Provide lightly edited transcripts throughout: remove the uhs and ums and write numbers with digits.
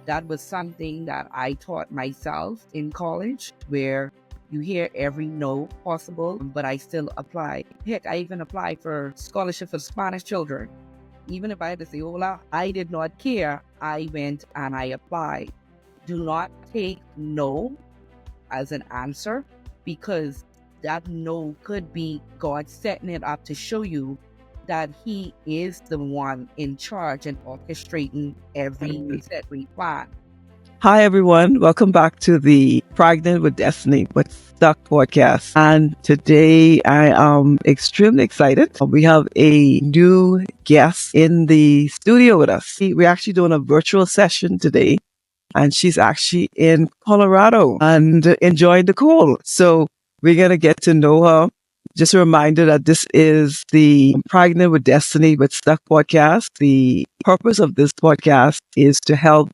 That was something that I taught myself in college, where you hear every no possible, but I still apply. Heck, I even applied for scholarship for Spanish children. Even if I had to say hola, I did not care. I went and I applied. Do not take no as an answer, because that no could be God setting it up to show you that He is the one in charge and orchestrating every set we plan. Hi, everyone. Welcome back to the Pregnant with Destiny but Stuck podcast. And today I am extremely excited. We have a new guest in the studio with us. We're actually doing a virtual session today, and she's actually in Colorado and enjoying the cold. So we're going to get to know her. Just a reminder that this is the Pregnant with Destiny but Stuck podcast. The purpose of this podcast is to help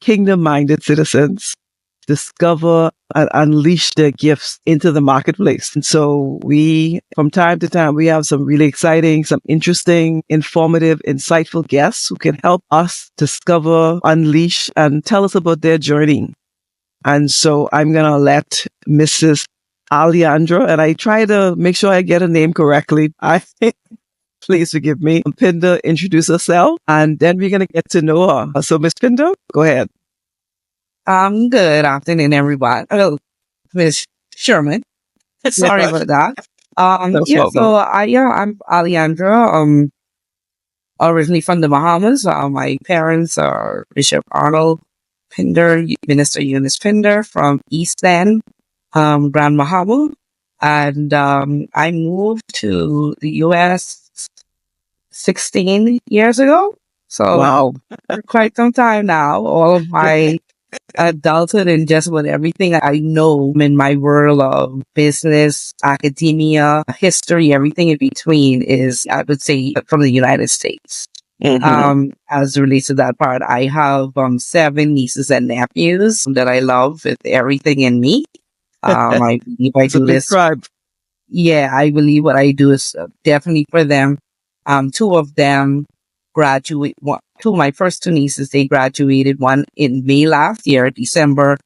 kingdom-minded citizens discover and unleash their gifts into the marketplace. And so from time to time, we have some really exciting, some interesting, informative, insightful guests who can help us discover, unleash, and tell us about their journey. And so I'm going to let Mrs. Aleandra, and I try to make sure I get her name correctly. Please forgive me. Pinder, introduce herself, and then we're going to get to know her. So, Miss Pinder, go ahead. Good afternoon, everybody. Oh, Miss Sherman. Sorry about that. I'm Aleandra. Originally from the Bahamas. My parents are Bishop Arnold Pinder, Minister Eunice Pinder from East End, Grand Bahama. And I moved to the U.S. 16 years ago. So wow, for quite some time now, all of my adulthood and just about everything I know in my world of business, academia, history, everything in between is, I would say, from the United States. Mm-hmm. As it relates to that part, I have 7 nieces and nephews that I love with everything in me. I believe I do this. Tribe. Yeah, I believe what I do is definitely for them. 2 of them graduate. 2 of my first 2 nieces, they graduated. One in May last year, December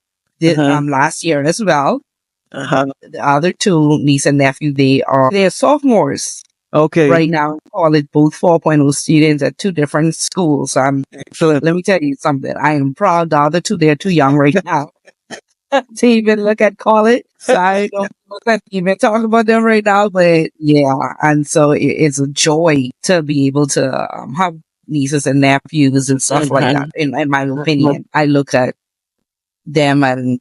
last year as well. The other 2 niece and nephew, they're sophomores. Okay. Right now, call it both 4.0 students at 2 different schools. Excellent. Let me tell you something. I am proud. The other 2, they're too young right now to even look at college. So I don't even talk about them right now, but yeah. And so it's a joy to be able to have nieces and nephews and stuff like that. In my opinion, I look at them and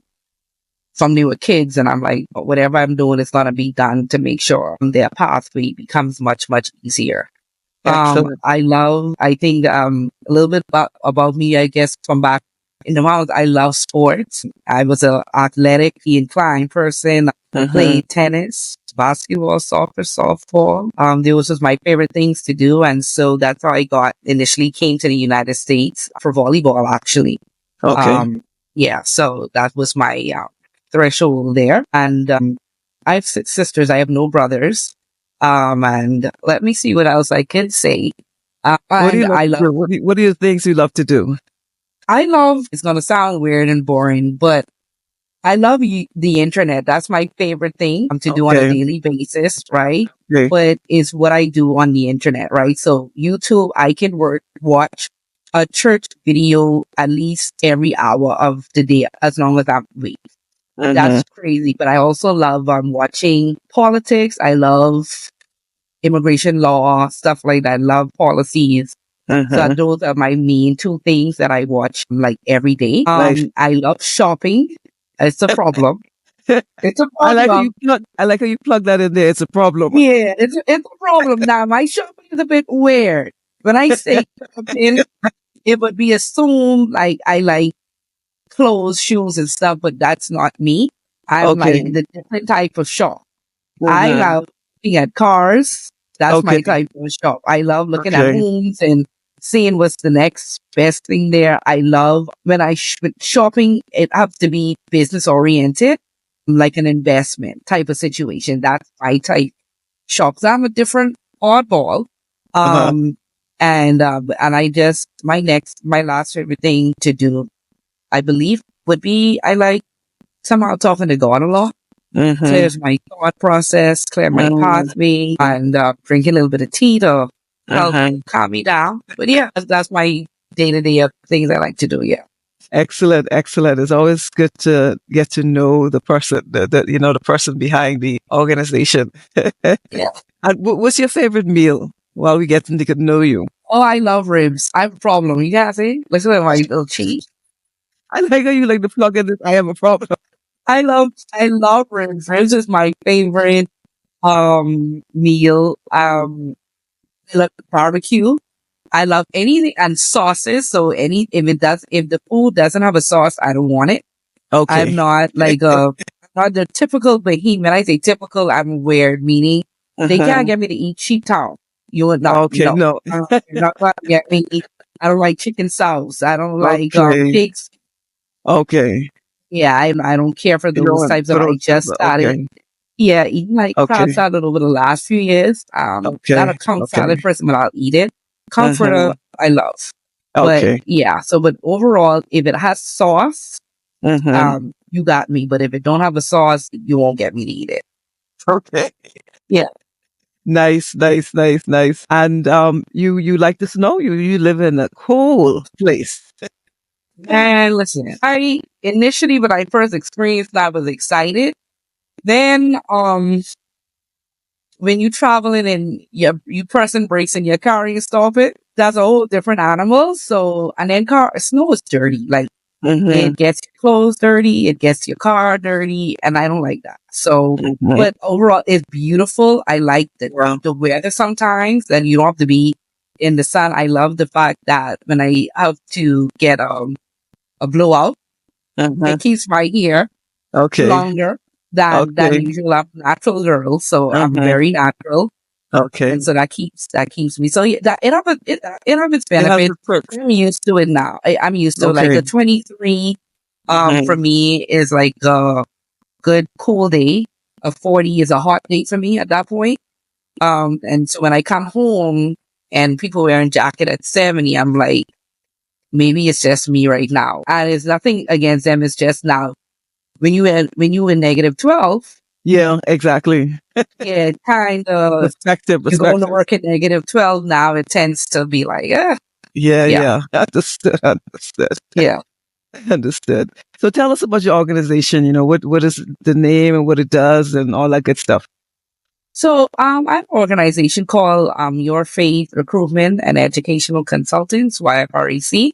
from they were kids, and I'm like, whatever I'm doing is going to be done to make sure their pathway becomes much, much easier. I think a little bit about me, I guess, from back in the Bahamas, I love sports. I was an athletically inclined person. I played tennis, basketball, soccer, softball. They was just my favorite things to do. And so that's how I initially came to the United States for volleyball, actually. Okay. Yeah, so that was my threshold there. And I have 6 sisters. I have no brothers. And let me see what else I can say. What are your things you love to do? It's going to sound weird and boring, but I love the internet. That's my favorite thing to do on a daily basis, right? Okay. But it's what I do on the internet, right? So YouTube, I can watch a church video at least every hour of the day, as long as I'm awake. That's crazy. But I also love watching politics. I love immigration law, stuff like that. I love policies. So those are my main 2 things that I watch like every day. Nice. I love shopping. It's a problem. It's a problem. I like how you plug that in there. It's a problem. Yeah, it's a problem. Now, my shopping is a bit weird. When I say shopping, it would be assumed like I like clothes, shoes, and stuff, but that's not me. I'm like the different type of shop. I love looking at cars. That's my type of shop. I love looking at homes and seeing what's the next best thing there. I love when shopping, it has to be business oriented, like an investment type of situation. That's my type shop. So I'm a different oddball. And I just, my last favorite thing to do I believe would be, I like somehow talking to God a lot. Clears my thought process, clear my pathway, and drink a little bit of tea to help calm me down. But yeah, that's my day-to-day of things I like to do. Yeah. Excellent, excellent. It's always good to get to know the person, the person behind the organization. Yeah. And what's your favorite meal while we get to get to know you? Oh, I love ribs. I have a problem. You guys see? Listen to my little cheese. I like how you like to plug in this. I have a problem. I love ribs. Ribs is my favorite meal. I love barbecue. I love anything and sauces. So if the food doesn't have a sauce, I don't want it. Okay. I'm not like not the typical Bahamian. When I say typical, I'm weird, meaning they can't get me to eat sheep tongue. You would not. Okay, no. You're not gonna get me. I don't like chicken sauce. I don't like Okay. pigs. Okay. Yeah, I don't care for You know those what? types of. I just started. Okay. Yeah, eating like Okay. crab salad over the last few years. Okay. Not a comfort Okay. salad person, but I'll eat it. Comforter, I love. Okay. But yeah, but overall, if it has sauce, you got me. But if it don't have a sauce, you won't get me to eat it. Okay. Yeah. Nice. And you like the snow? You live in a cool place. And listen, I initially when I first experienced that, I was excited. Then when you traveling and you pressing brakes and your car and you stop it, that's a whole different animal. So and then snow is dirty. Like it gets your clothes dirty, it gets your car dirty, and I don't like that. So but overall it's beautiful. I like the weather sometimes, and you don't have to be in the sun. I love the fact that when I have to get a blowout, it keeps my hair longer than usual. I'm a natural girl, so I'm very natural. Okay. And so that keeps me. So yeah, that it have its benefits. I'm used to it now. I'm used to like a 23. For me is like a good cool day. A 40 is a hot day for me at that point. And so when I come home and people wearing jacket at 70, I'm like, maybe it's just me right now. And it's nothing against them. It's just now when you in negative 12. Yeah, exactly. Yeah, kind of. Perspective. You're going to work at negative 12 now. It tends to be like, Yeah. Understood. Yeah. Understood. So tell us about your organization. You know, what is the name and what it does and all that good stuff. So I have an organization called Your Faith Recruitment and Educational Consultants, YFREC.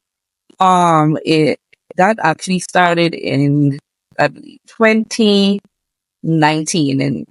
That actually started in, I believe, 2019. And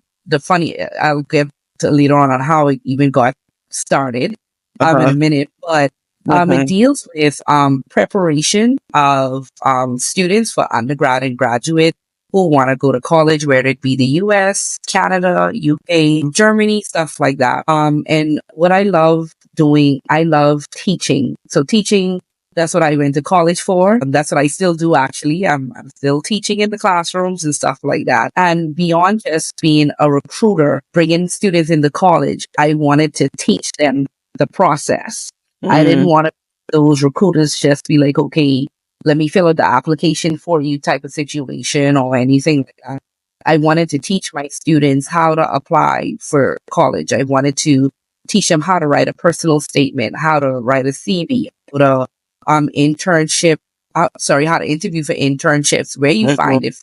I'll get to later on how it even got started in a minute. But it deals with preparation of students for undergrad and graduate who want to go to college, whether it be the US, Canada, UK, Germany, stuff like that. And what I love doing, I love teaching. So teaching, that's what I went to college for. That's what I still do, actually. I'm still teaching in the classrooms and stuff like that. And beyond just being a recruiter, bringing students into college, I wanted to teach them the process. I didn't want those recruiters just be like, okay, let me fill out the application for you type of situation or anything like that. I wanted to teach my students how to apply for college. I wanted to teach them how to write a personal statement, how to write a CV, how to internship, how to interview for internships, where you find it,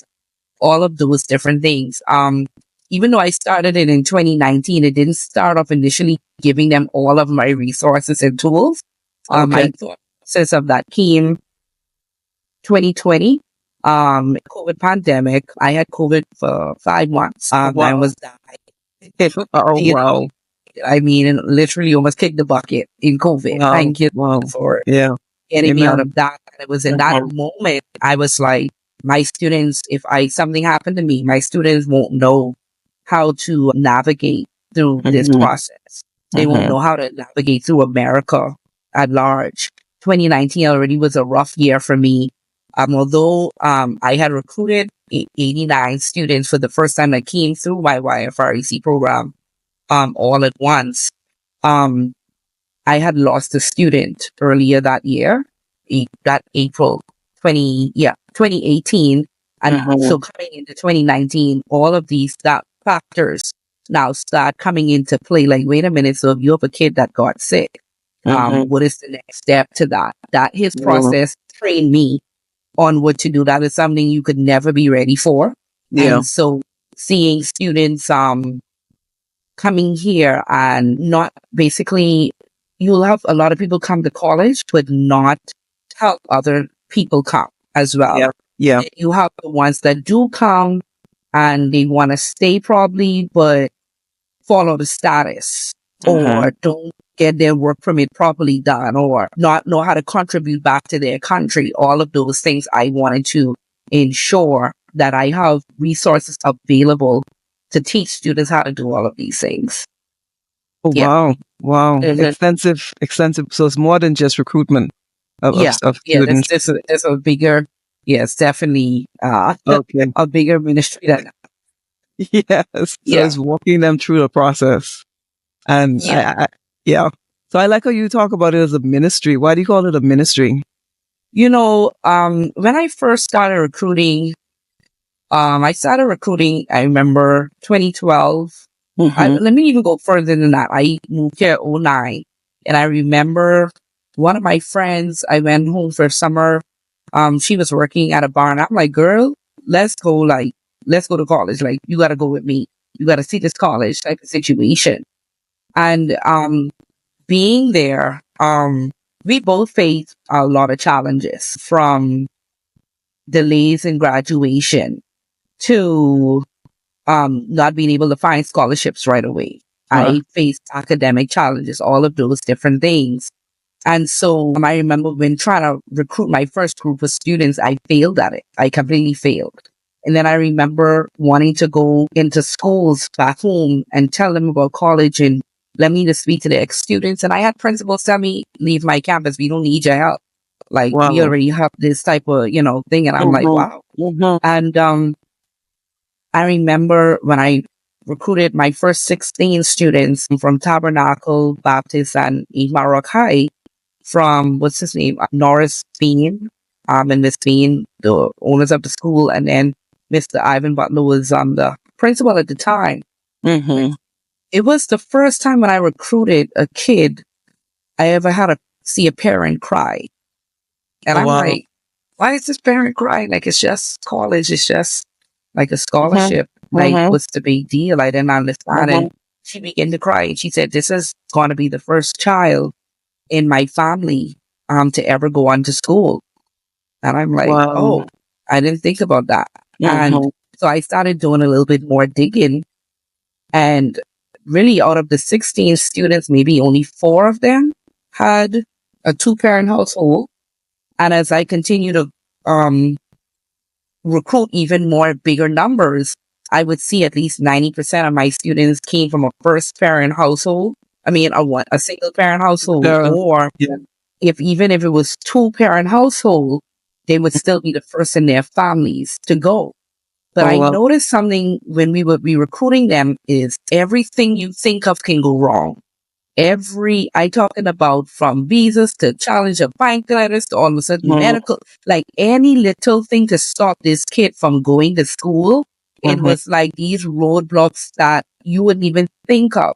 all of those different things. Even though I started it in 2019, it didn't start off initially giving them all of my resources and tools. My thought process of that came 2020, COVID pandemic. I had COVID for 5 months. I was dying. Wow. I mean, and literally almost kicked the bucket in COVID. Thank you for getting me out of that. And it was in that moment, I was like, my students, if something happened to me, my students won't know how to navigate through this process. They won't know how to navigate through America at large. 2019 already was a rough year for me. Although I had recruited 89 students for the first time that came through my YFREC program all at once, I had lost a student earlier that year, that April 2018. And so coming into 2019, all of these factors now start coming into play. Like, wait a minute. So if you have a kid that got sick, what is the next step to that? That his process trained me on what to do. That is something you could never be ready for. Yeah. And so seeing students, coming here and not basically, you'll have a lot of people come to college, but not help other people come as well. Yeah. Yeah. And you have the ones that do come and they want to stay probably, but follow the status or don't get their work permit properly done or not know how to contribute back to their country. All of those things I wanted to ensure that I have resources available to teach students how to do all of these things. Oh, Yeah. wow. Extensive. So it's more than just recruitment of students. There's a bigger, yes, definitely, Okay. a bigger ministry than that. Yes. So it's walking them through the process. And So I like how you talk about it as a ministry. Why do you call it a ministry? You know, when I first started recruiting, I remember 2012. Let me even go further than that. I moved here 2009. And I remember one of my friends, I went home for summer. She was working at a bar and I'm like, girl, let's go to college. Like, you got to go with me. You got to see this college type of situation. And, being there, we both faced a lot of challenges, from delays in graduation to not being able to find scholarships right away. I faced academic challenges, all of those different things. And so I remember when trying to recruit my first group of students, I failed at it. I completely failed. And then I remember wanting to go into schools back home and tell them about college and let me just speak to the ex-students. And I had principals tell me, leave my campus. We don't need your help. Like, we already have this type of, thing. And I'm like, wow. And I remember when I recruited my first 16 students from Tabernacle Baptist and East Rock High from, what's his name? Norris Bean, and Miss Bean, the owners of the school. And then Mr. Ivan Butler was the principal at the time. It was the first time when I recruited a kid, I ever had to see a parent cry. And I'm like, why is this parent crying? Like, it's just college. It's just like a scholarship. Like, what's the big deal? I didn't understand. And she began to cry. And she said, this is going to be the first child in my family to ever go on to school. And I'm like, oh, I didn't think about that. And so I started doing a little bit more digging. And really, out of the 16 students, maybe only 4 of them had a 2-parent household. And as I continue to recruit even more bigger numbers, I would see at least 90% of my students came from a first-parent household. I mean, a single-parent household, or if it was 2-parent household, they would still be the first in their families to go. But I noticed something when we would be recruiting them is everything you think of can go wrong. I talking about from visas to challenge of bank letters to all of a sudden medical, like any little thing to stop this kid from going to school. It was like these roadblocks that you wouldn't even think of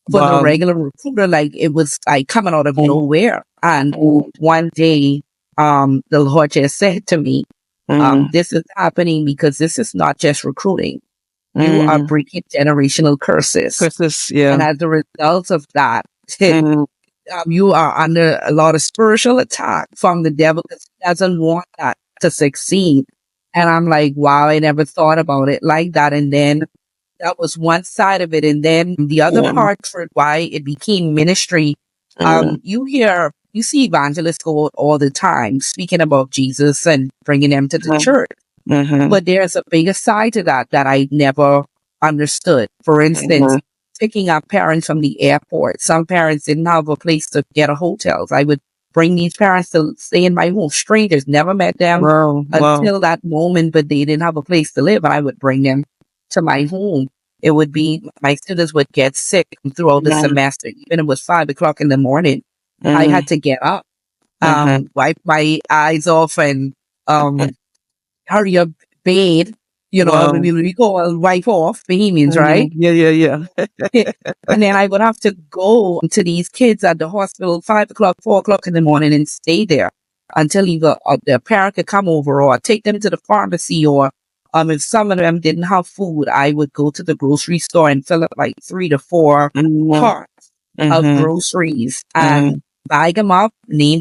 for the regular recruiter. Like, it was like coming out of nowhere. And one day, the Lord just said to me, this is happening because this is not just recruiting. You are breaking generational curses. And as a result of that, you are under a lot of spiritual attack from the devil, because he doesn't want that to succeed. And I'm like, wow, I never thought about it like that. And then that was one side of it. And then the other part for why it became ministry, you see evangelists go out all the time speaking about Jesus and bringing them to the church. But there's a bigger side to that I never understood. For instance, picking up parents from the airport. Some parents didn't have a place to get a hotel. I would bring these parents to stay in my home. Strangers, never met them until that moment, but they didn't have a place to live. And I would bring them to my home. It would be, my students would get sick throughout the semester. Even if it was 5 o'clock in the morning, I had to get up, wipe my eyes off and hurry up, bathe, Wow. we call wipe off Bahamians, right? Yeah, yeah, yeah. And then I would have to go to these kids at the hospital 5 o'clock, 4 o'clock in the morning and stay there until either their parent could come over or take them to the pharmacy, or if some of them didn't have food, I would go to the grocery store and fill up like 3 to 4 Mhm, carts of mhm, groceries and mhm, bag them up,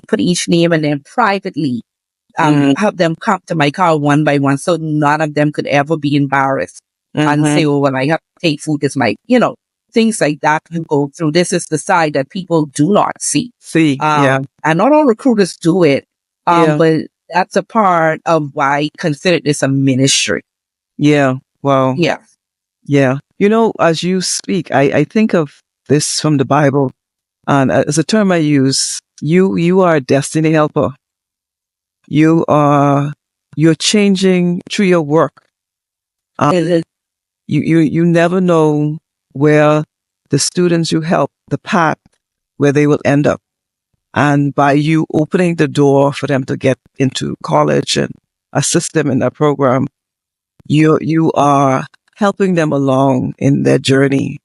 put each name, and then privately mhm, have them come to my car one by one, so none of them could ever be embarrassed and mhm. say, "Oh, well, I have to take food." It's my, things like that you go through. This is the side that people do not see. See, yeah, And not all recruiters do it. yeah, But that's a part of why I consider this a ministry. yeah. Wow. Yeah. Yeah. As you speak, I think of this from the Bible, and as a term I use, you are a destiny helper. You're changing through your work. It is- You never know where the students you help, the path where they will end up. And by you opening the door for them to get into college and assist them in that program, you are helping them along in their journey.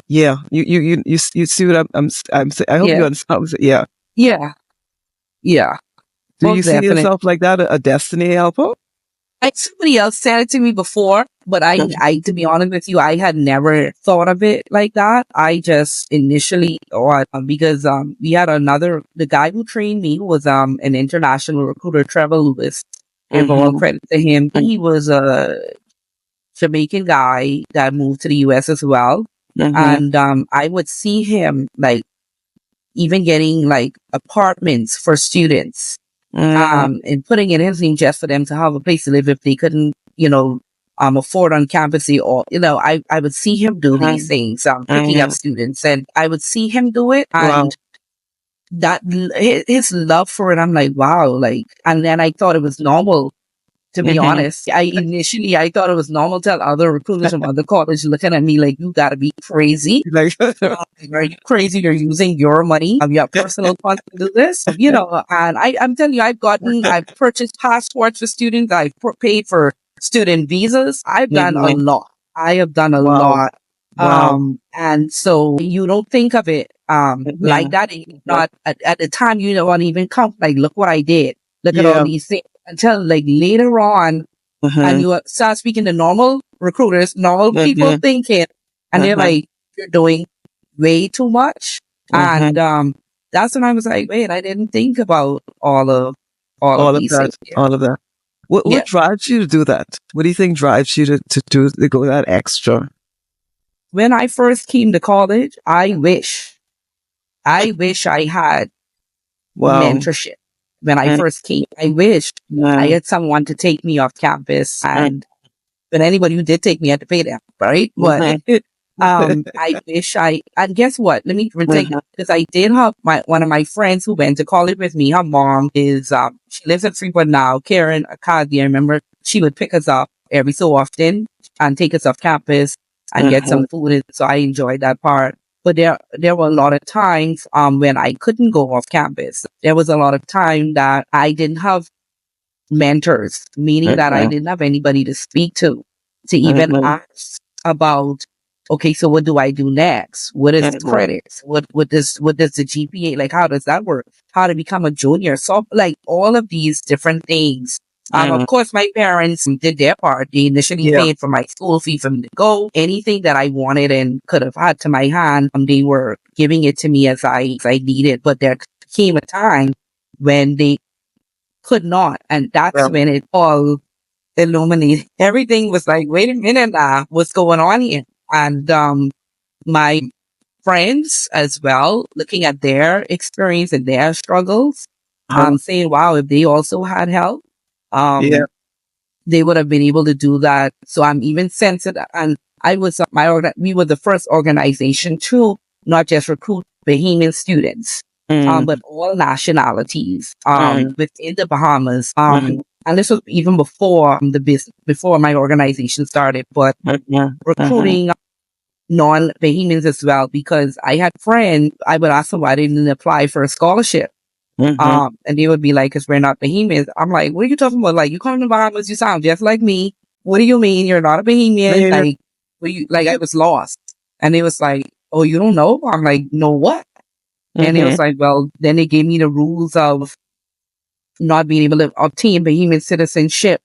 Yeah, you see what I'm saying. I hope you Yeah. understand. Yeah. Yeah. Yeah. Do you Most see definitely. yourself like that, a destiny helper? Somebody else said it to me before, but to be honest with you, I had never thought of it like that. I just initially, or because we had the guy who trained me was an international recruiter, Trevor Lewis. Give all Mm-hmm. credit to him. He was a Jamaican guy that moved to the U.S. as well, Mm-hmm. and I would see him like even getting like apartments for students Mm-hmm. and putting it in his name just for them to have a place to live if they couldn't, afford on campus, or, I would see him do these things, picking up Mm-hmm. students, and I would see him do it, Wow. and his love for it, I'm like, wow, like, and then I thought it was normal. To be Mm-hmm. honest, I thought it was normal to tell other recruiters from other colleges looking at me like, you gotta be crazy. Like, Are you crazy? You're using your money of your personal funds to do this, and I'm telling you, I've purchased passports for students. I've paid for student visas. I've done a Mhm. lot. I have done a Wow. lot. Wow. And so you don't think of it, like Mhm. that. Not at the time, you don't even count, like, look what I did. Look at all Yeah. these things until like later on, and Mhm. you start speaking to normal recruiters, normal people Mhm. thinking, and they're Mhm. like, you're doing way too much. And Mhm. that's when I was like, wait, I didn't think about all of All of these that. things here. All of that. What Yeah. drives you to do that? What do you think drives you to go that extra? When I first came to college, I wish I had Wow. mentorship. When I Mm, first came, I wished I mm, had someone to take me off campus, and but anybody who did take me had to pay them, right? But mhm. I wish and guess what? Let me take Mhm. because I did have one of my friends who went to college with me. Her mom is, she lives in Freeport now, Karen Akadi. I remember she would pick us up every so often and take us off campus and get some Mhm. food. And so I enjoyed that part. But there were a lot of times, when I couldn't go off campus. There was a lot of time that I didn't have mentors, meaning that I Mhm. didn't have anybody to speak to even Mhm. ask about, okay, so what do I do next? What is Mhm. credits? What does the GPA, like, how does that work? How to become a junior? So like all of these different things. Of Mhm. course, my parents did their part. They initially Yeah. paid for my school fee for me to go. Anything that I wanted and could have had to my hand, they were giving it to me as I needed. But there came a time when they could not. And that's Yeah. when it all illuminated. Everything was like, wait a minute now, what's going on here? And my friends as well, looking at their experience and their struggles, Uh-huh. saying, wow, if they also had help, Yeah. um, they would have been able to do that. So I'm even sensitive. And I was we were the first organization to not just recruit Bahamian students, Mm. but all nationalities, Mm. within the Bahamas. Mm. And this was even before before my organization started, but Mhm. Mhm. recruiting non-Bahamians as well, because I had friends, I would ask them why they didn't apply for a scholarship. And they would be like, because we're not Bahamians. I'm like, what are you talking about? Like, you come to Bahamas, you sound just like me. What do you mean you're not a Bahamian? Like, like I was lost. And they was like, oh, you don't know? I'm like, no, what? And it was like, well, then they gave me the rules of not being able to obtain Bahamian citizenship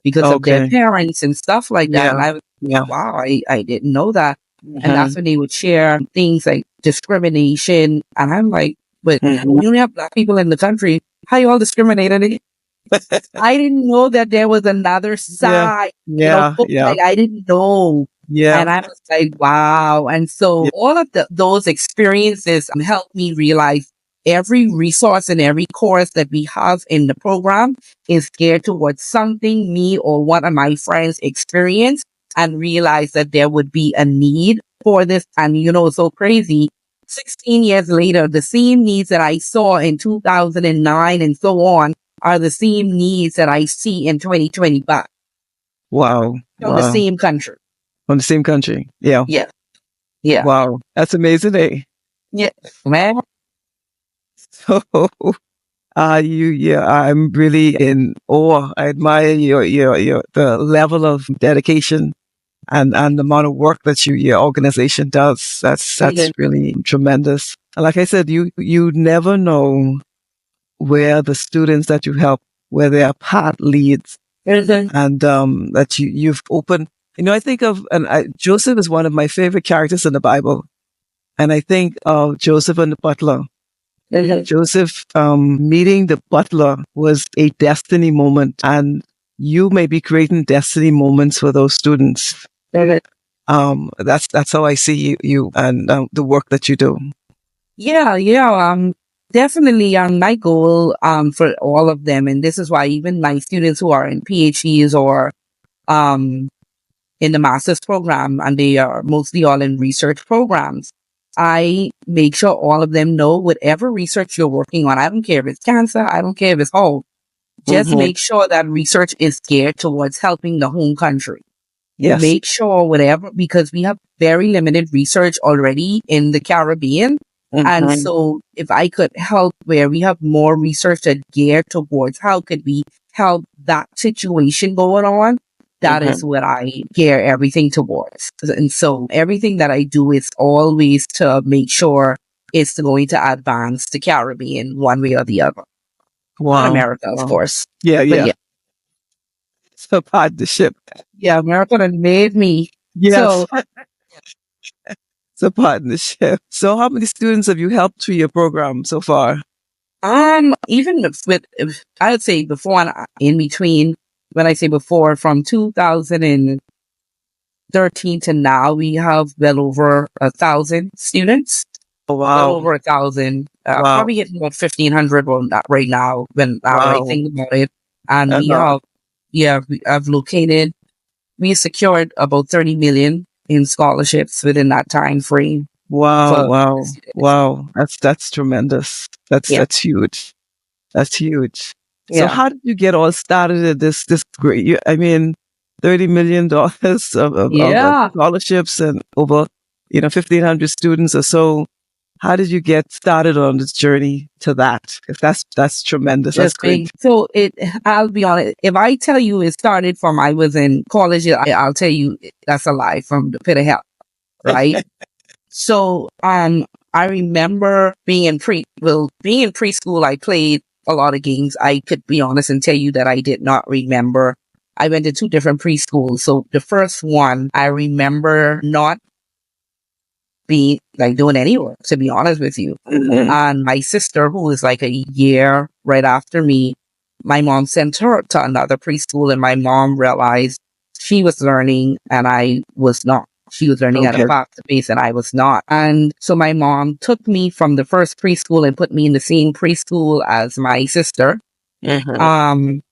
because of their parents and stuff like that. And I was, wow, I didn't know that. And that's when they would share things like discrimination. And I'm like, but you only have Black people in the country. How you all discriminated? I didn't know that there was another side. Like I didn't know. And I was like, wow. And so all of those experiences helped me realize every resource and every course that we have in the program is geared towards something me or one of my friends experienced and realized that there would be a need for this. And so crazy. 16 years later, the same needs that I saw in 2009 and so on are the same needs that I see in 2025. Wow. From the same country. From the same country. Yeah. Yeah. Yeah. Wow. That's amazing, eh? Yeah, man. So, I'm really in awe. I admire the level of dedication and the amount of work that your organization does. That's really tremendous. And like I said, you never know where the students that you help, where their path leads, and that you've opened. I think of Joseph is one of my favorite characters in the Bible, and I think of Joseph and the butler. Joseph meeting the butler was a destiny moment, and you may be creating destiny moments for those students. That's how I see you and the work that you do. Yeah. Definitely my goal for all of them, and this is why even my students who are in PhDs or in the master's program, and they are mostly all in research programs, I make sure all of them know whatever research you're working on. I don't care if it's cancer. I don't care if it's all. Just make sure that research is geared towards helping the home country. Yes. Make sure whatever, because we have very limited research already in the Caribbean. And so if I could help where we have more research that geared towards how could we help that situation going on, that is what I gear everything towards. And so everything that I do is always to make sure it's going to advance the Caribbean one way or the other. Wow. America, of course. Yeah. It's a partnership. Yeah, America done made me. Yes. So, it's a partnership. So how many students have you helped through your program so far? Even with, I would say before and in between, when I say before, from 2013 to now, we have well over 1,000 students. Oh, wow. Well over 1,000. Probably getting about 1,500 right now when I think about it. And we secured about 30 million in scholarships within that time frame. Wow. That's tremendous. That's huge. That's huge. Yeah. So how did you get all started at this great? $30 million of scholarships and over 1,500 students or so. How did you get started on this journey to that? Because that's tremendous. That's great. So I'll be honest. If I tell you it started from I was in college, I'll tell you that's a lie from the pit of hell, right? So I remember being in preschool. I played a lot of games. I could be honest and tell you that I did not remember. I went to 2 different preschools. So the first one, I remember not be like doing any work, to be honest with you. And my sister, who was like a year right after me, my mom sent her to another preschool, and my mom realized she was learning and I was not. She was learning at a faster pace and I was not. And so my mom took me from the first preschool and put me in the same preschool as my sister. And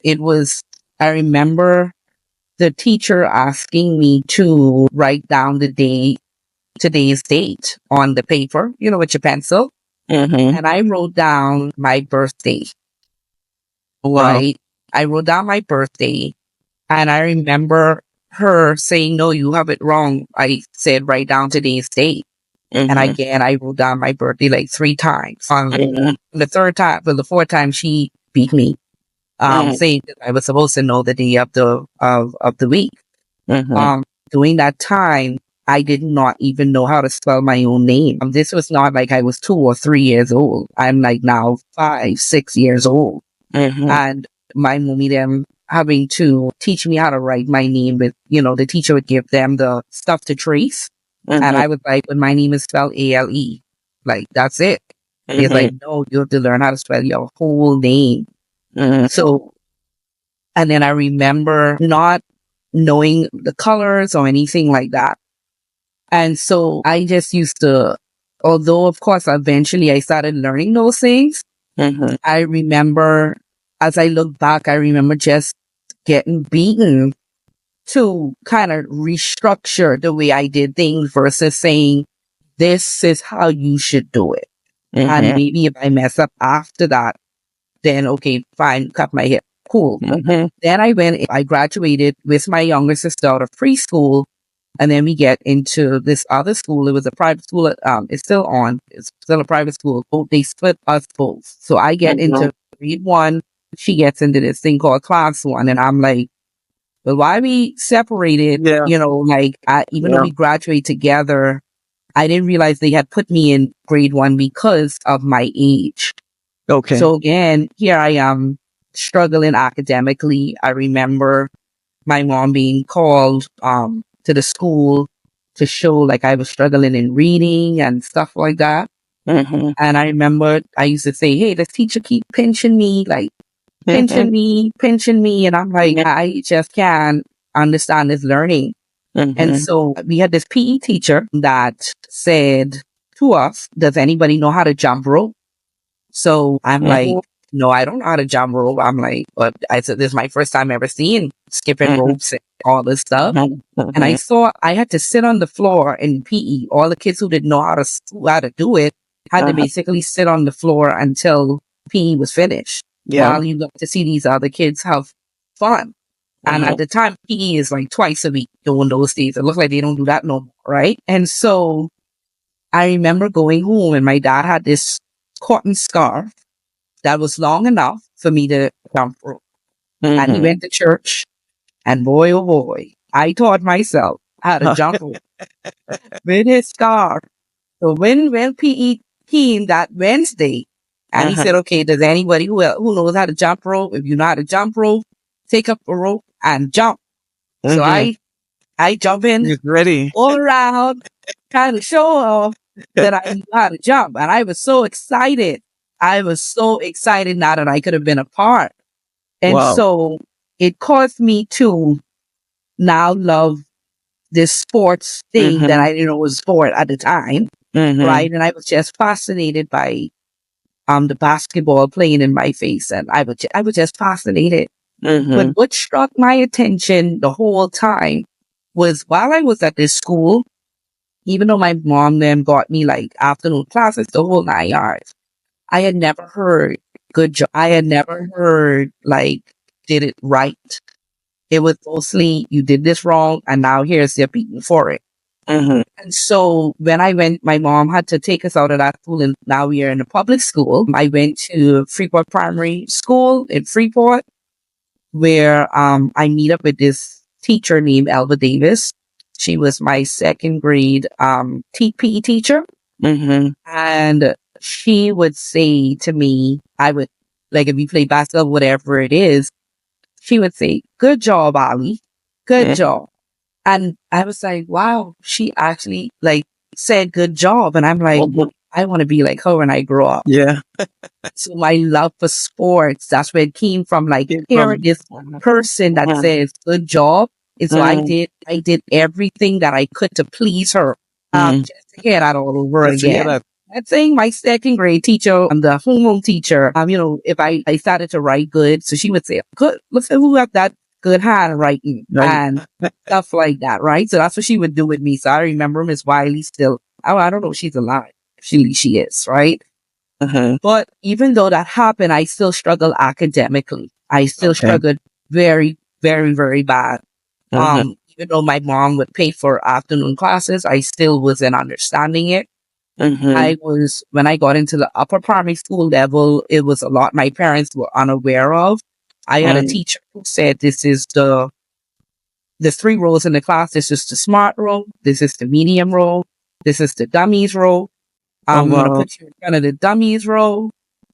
it was, I remember the teacher asking me to write down today's date on the paper, with your pencil. And I wrote down my birthday. Wow. Right? I wrote down my birthday, and I remember her saying, no, you have it wrong. I said, write down today's date. And again, I wrote down my birthday like 3 times. The third time, well, the fourth time she beat me, saying that I was supposed to know the day of the week. During that time, I did not even know how to spell my own name. This was not like I was 2 or 3 years old. I'm like now 5, 6 years old. And my mommy them having to teach me how to write my name with, the teacher would give them the stuff to trace. And I was like, but my name is spelled ALE. Like, that's it. He's like, no, you have to learn how to spell your whole name. So, and then I remember not knowing the colors or anything like that. And so I just used to, although of course eventually I started learning those things, I remember as I look back, I remember just getting beaten to kind of restructure the way I did things versus saying, this is how you should do it. And maybe if I mess up after that, then okay, fine, cut my hair. Cool. Then I graduated with my younger sister out of preschool. And then we get into this other school. It was a private school. It's still on. It's still a private school. They split us both. So I get into grade 1. She gets into this thing called class 1. And I'm like, well, why we separated? Even though we graduate together, I didn't realize they had put me in grade 1 because of my age. Okay. So again, here I am struggling academically. I remember my mom being called to the school to show like I was struggling in reading and stuff like that. And I remember I used to say, hey, this teacher keep pinching me, like pinching me. And I'm like, I just can't understand this learning. And so we had this PE teacher that said to us, does anybody know how to jump rope? So I'm like, no, I don't know how to jump rope. I'm like, but I said, this is my first time ever seeing skipping ropes and all this stuff. And I saw I had to sit on the floor in PE. All the kids who didn't know how to do it had to basically sit on the floor until PE was finished. While you got to see these other kids have fun. And at the time, PE is like twice a week during those days. It looks like they don't do that no more, right? And so I remember going home and my dad had this cotton scarf that was long enough for me to jump rope. And he went to church, and boy, oh boy, I taught myself how to jump rope with his scarf. So when PE came that Wednesday, and he said, okay, does anybody who knows how to jump rope? If you know how to jump rope, take up a rope and jump. So I jump in, ready all around, kind of show off that I knew how to jump. And I was so excited. I was so excited now that I could have been a part. And so it caused me to now love this sports thing that I didn't know was sport at the time. Right. And I was just fascinated by the basketball playing in my face. And I was just fascinated. But what struck my attention the whole time was while I was at this school, even though my mom then got me like afternoon classes, the whole 9 yards, I had never heard good job. I had never heard like did it right. It was mostly you did this wrong and now here's your beating for it. And so when I went, my mom had to take us out of that school and now we are in a public school. I went to Freeport Primary School in Freeport where I meet up with this teacher named Elva Davis. She was my second grade PE teacher. And she would say to me, I would, like if you play basketball, whatever it is, she would say, good job, Ali. Good job. And I was like, wow, she actually like said good job. And I'm like, I want to be like her when I grow up. So my love for sports, that's where it came from. Like hearing this person that says good job. And so I did everything that I could to please her. Just to hear that all over again. I'd say my second grade teacher, the homeroom teacher, if I started to write good, so she would say, good, look at who have that good handwriting and stuff like that, right? So that's what she would do with me. So I remember Miss Wiley still, I don't know if she's alive. She is, right? But even though that happened, I still struggled academically. I still struggled very, very, very bad. Even though my mom would pay for afternoon classes, I still wasn't understanding it. when I got into the upper primary school level, it was a lot my parents were unaware of. I had a teacher who said, this is the three rows in the class. This is the smart row. This is the medium row. This is the dummies row. I'm going to put you in front of the dummies row.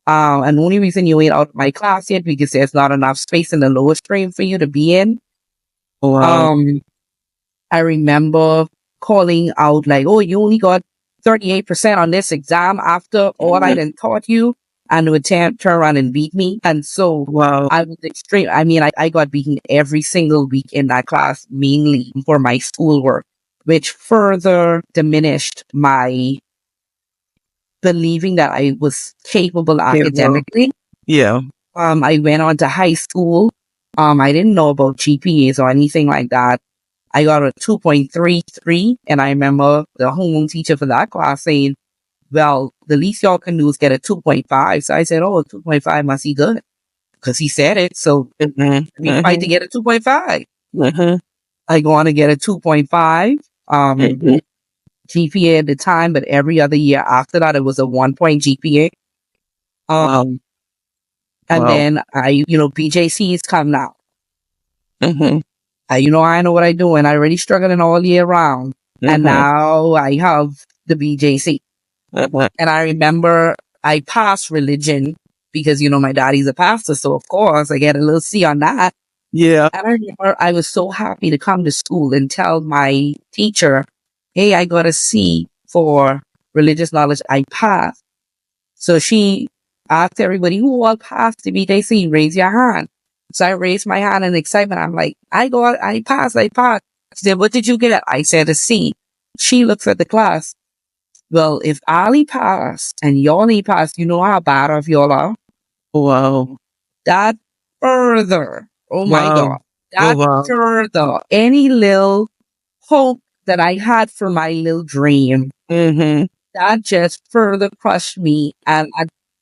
And the only reason you ain't out of my class yet because there's not enough space in the lower stream for you to be in. I remember calling out like, oh, you only got 38% on this exam after all I done taught you, and would turn around and beat me. And so I was extreme. I mean, I got beaten every single week in that class, mainly for my schoolwork, which further diminished my believing that I was capable academically. Yeah. I went on to high school. I didn't know about GPAs or anything like that. I got a 2.33, and I remember the homeroom teacher for that class saying, well, the least y'all can do is get a 2.5. So I said, oh, 2.5 must be good because he said it. So we fight to get a 2.5. I go on to get a 2.5 GPA at the time, but every other year after that, it was a 1-point GPA. And then BJCs come now. I know what I do, and I already struggling all year round. And now I have the BJC. And I remember I passed religion because, my daddy's a pastor. So, of course, I get a little C on that. Yeah. And I remember I was so happy to come to school and tell my teacher, hey, I got a C for religious knowledge. I passed. So she asked everybody, who all passed the BJC? Raise your hand. So I raised my hand in excitement. I'm like, I passed. She said, what did you get? I said a C. She looks at the class. Well, if Ali passed and Yoni passed, you know how bad of y'all are? Wow. That further, my God, that further, any little hope that I had for my little dream, that just further crushed me. And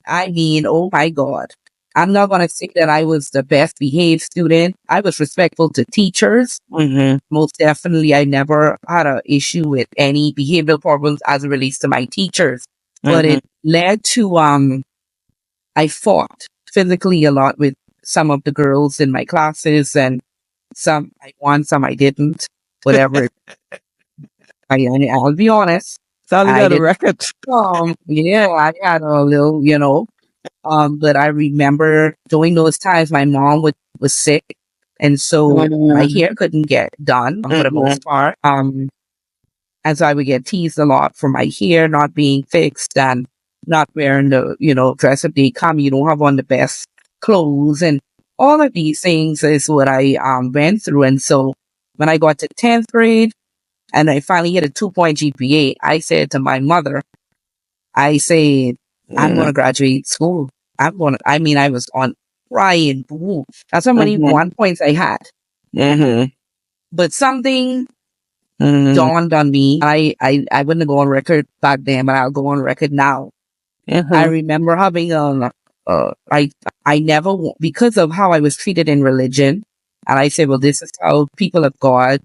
I mean, oh my God. I'm not going to say that I was the best behaved student. I was respectful to teachers. Most definitely, I never had an issue with any behavioral problems as it relates to my teachers. But it led to, I fought physically a lot with some of the girls in my classes, and some I won, some I didn't, whatever. I'll be honest. Sounded got a record. Yeah, I had a little, but I remember during those times, my mom was sick. And so my hair couldn't get done for the most part. And so I would get teased a lot for my hair not being fixed and not wearing the, dress up day come. You don't have on the best clothes. And all of these things is what I went through. And so when I got to 10th grade and I finally hit a 2-point GPA, I said to my mother, I said, I'm going to graduate school. I was on crying. That's how many 1 points I had. But something dawned on me. I wouldn't go on record back then, but I'll go on record now. I remember having I never, because of how I was treated in religion, and I said, well, this is how people of God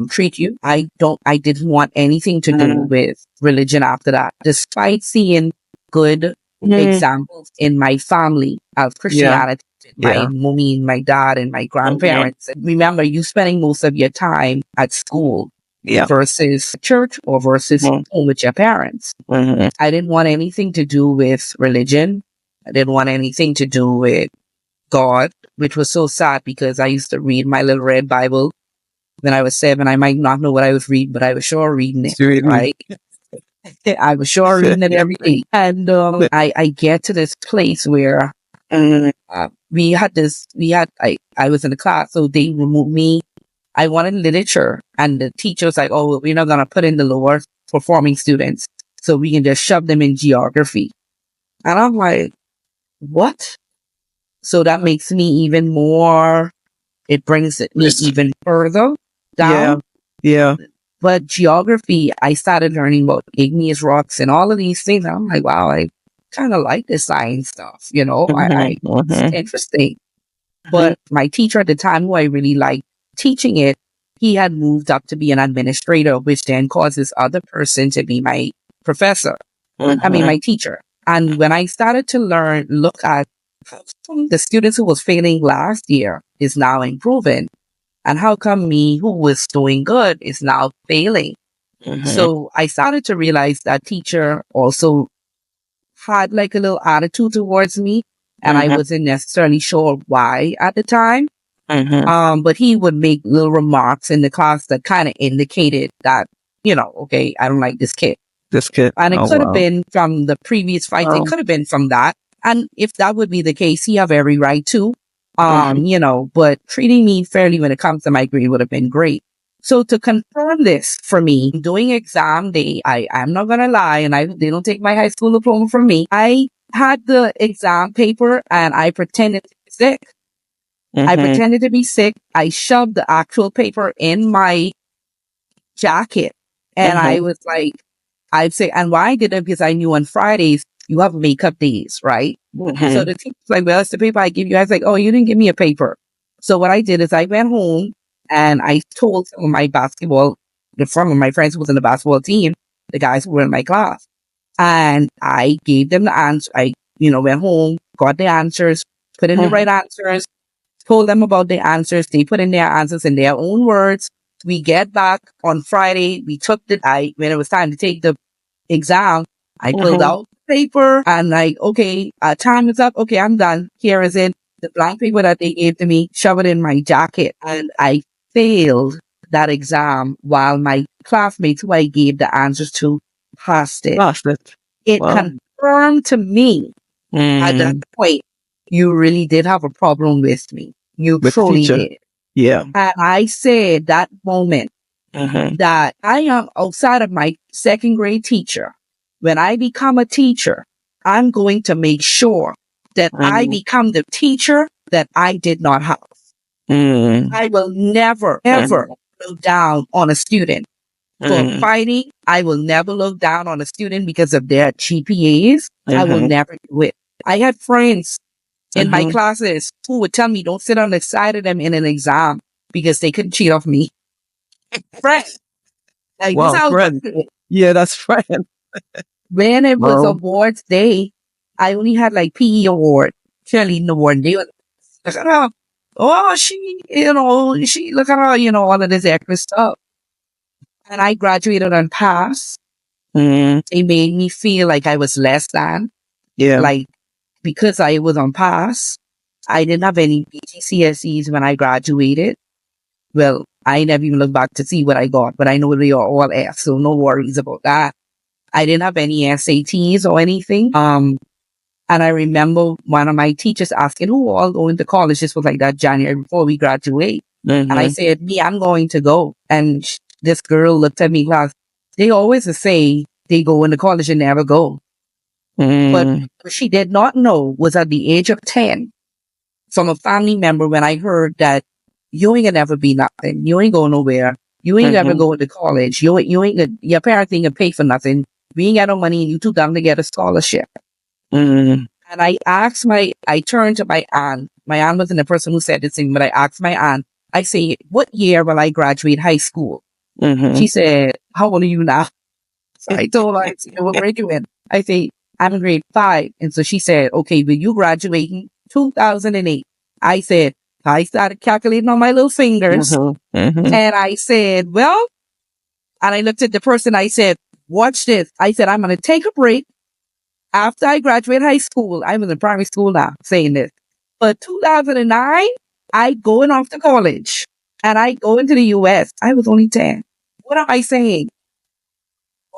treat you. I didn't want anything to do with religion after that, despite seeing good examples in my family of Christianity, my mommy, my dad, and my grandparents. And remember, you spending most of your time at school versus church or versus home with your parents. I didn't want anything to do with religion. I didn't want anything to do with God, which was so sad because I used to read my little red Bible when I was 7. I might not know what I was reading, but I was sure reading it, right? I was sure reading it every day. And I get to this place where I was in the class, so they removed me. I wanted literature, and the teacher was like, oh, we're not going to put in the lower performing students, so we can just shove them in geography. And I'm like, what? So that makes me even more, it brings me even further down. Yeah. But geography, I started learning about igneous rocks and all of these things. I'm like, wow, I kind of like the science stuff, it's interesting. But my teacher at the time, who I really liked teaching it, he had moved up to be an administrator, which then caused this other person to be my professor. I mean, my teacher. And when I started to look at how come the students who was failing last year is now improving, and how come me who was doing good is now failing. So I started to realize that teacher also had like a little attitude towards me, and I wasn't necessarily sure why at the time. But he would make little remarks in the class that kind of indicated that, okay, I don't like this kid. And it could have been from the previous fight. It could have been from that. And if that would be the case, he have every right to, but treating me fairly when it comes to my grade would have been great. So to confirm this for me, doing exam day, I'm not going to lie, and they don't take my high school diploma from me. I had the exam paper and I pretended to be sick. I pretended to be sick. I shoved the actual paper in my jacket. And I was like, I'd say, and why I did it because I knew on Fridays you have makeup days, right? So the teacher's like, well, it's the paper I give you. I was like, oh, you didn't give me a paper. So what I did is I went home and I told some of my some of my friends who was in the basketball team, the guys who were in my class, and I gave them the answer. I, went home, got the answers, put in the right answers, told them about the answers. They put in their answers in their own words. We get back on Friday. We took when it was time to take the exam, I filled out the paper and like, okay, time is up. Okay, I'm done. Here is it. The blank paper that they gave to me, shove it in my jacket. And I failed that exam while my classmates who I gave the answers to passed it. It confirmed to me at that point, you really did have a problem with me. You truly did. Yeah. And I said that moment that I am outside of my second grade teacher. When I become a teacher, I'm going to make sure that I become the teacher that I did not have. I will never, ever look down on a student for fighting. I will never look down on a student because of their GPAs. I will never do it. I had friends in my classes who would tell me, don't sit on the side of them in an exam because they couldn't cheat off me. Friend. Like, Wow, friend. Yeah, that's friend. When it was awards day, I only had like PE award, cheerleading award. They would look at her. Oh, she look at her, all of this extra stuff. And I graduated on pass. It made me feel like I was less than. Yeah. Like, because I was on pass, I didn't have any GCSEs when I graduated. Well, I never even looked back to see what I got, but I know they are all F, so no worries about that. I didn't have any SATs or anything. And I remember one of my teachers asking who all going to college. This was like that January before we graduate. And I said, me, I'm going to go. And this girl looked at me like, they always say they go into college and never go. But what she did not know was at the age of 10, from a family member, when I heard that you ain't gonna never be nothing. You ain't going nowhere. You ain't ever going to college. Your parents ain't gonna pay for nothing. We ain't got no money and you too dumb to get a scholarship. And I turned to my aunt. My aunt wasn't the person who said this thing, but I asked my aunt, I say, what year will I graduate high school? She said, how old are you now? So I told her, I said, what grade you in? I say, I'm in grade 5. And so she said, okay, will you graduate in 2008? I said, I started calculating on my little fingers. And I said, well, and I looked at the person, I said, watch this. I said, I'm going to take a break. After I graduate high school, I was in primary school now saying this. But 2009, I going off to college and I go into the US. I was only 10. What am I saying?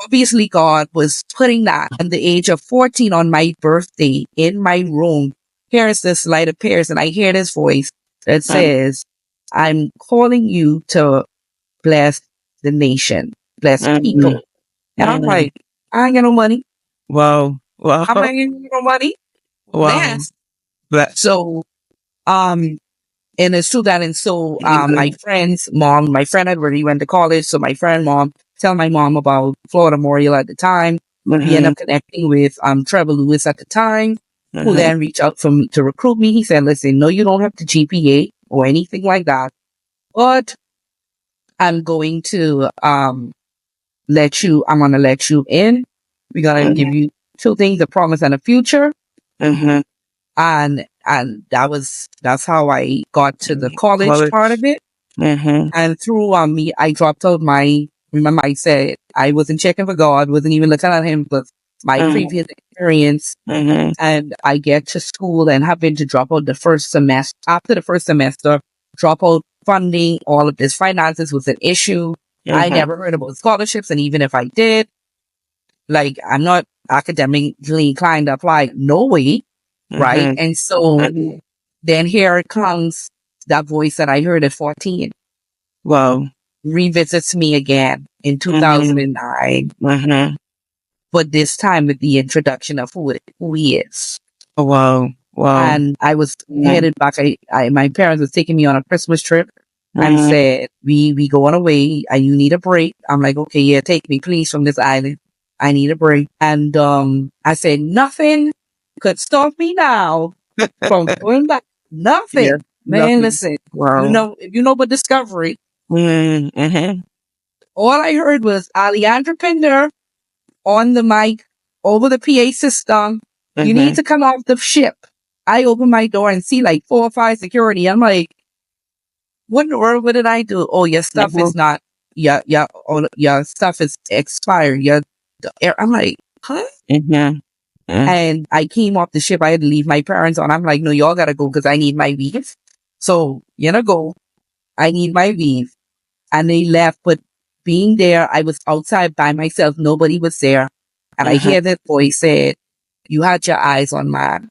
Obviously, God was putting that at the age of 14 on my birthday in my room. Here is this light appears and I hear this voice that says, I'm calling you to bless the nation, bless people. And I'm like, I ain't got no money. Wow. I'm not getting no money. Wow. So, and it's true that, and so, my friend's mom, my friend had already went to college. So my friend mom tell my mom about Florida Memorial at the time. We ended up connecting with, Trevor Lewis at the time, who then reached out to recruit me. He said, listen, no, you don't have the GPA or anything like that, but I'm going to, I'm going to let you in. We're gonna give you two things: a promise and a future. Mm-hmm. And that's how I got to the college part of it. Mm-hmm. And through me, I dropped out remember I said I wasn't checking for God, wasn't even looking at him, but my previous experience. Mm-hmm. And I get to school and happen to drop out the first semester. After the first semester, drop out funding, all of this finances was an issue. I never heard about scholarships. And even if I did, like, I'm not academically inclined to apply. No way. Right. And so then here it comes, that voice that I heard at 14. Wow. Revisits me again in 2009. But this time with the introduction of who he is. Oh, wow. Wow. And I was headed back. My parents was taking me on a Christmas trip and said, we going away and you need a break. I'm like, okay, yeah, take me please from this island. I need a break. And I said, nothing could stop me now from going back. Nothing. Yeah, Man, nothing. listen, Wow. if you know about Discovery, Mm-hmm. all I heard was Aleandra Pinder on the mic over the PA system. You need to come off the ship. I open my door and see like 4 or 5 security. I'm like, what in the world? What did I do? Oh, your stuff is not, your stuff is expired. I'm like, huh? And I came off the ship. I had to leave my parents on. I'm like, no, y'all gotta go because I need my leave. So, go. I need my leave. And they left, but being there, I was outside by myself. Nobody was there. And I hear that voice said, you had your eyes on man.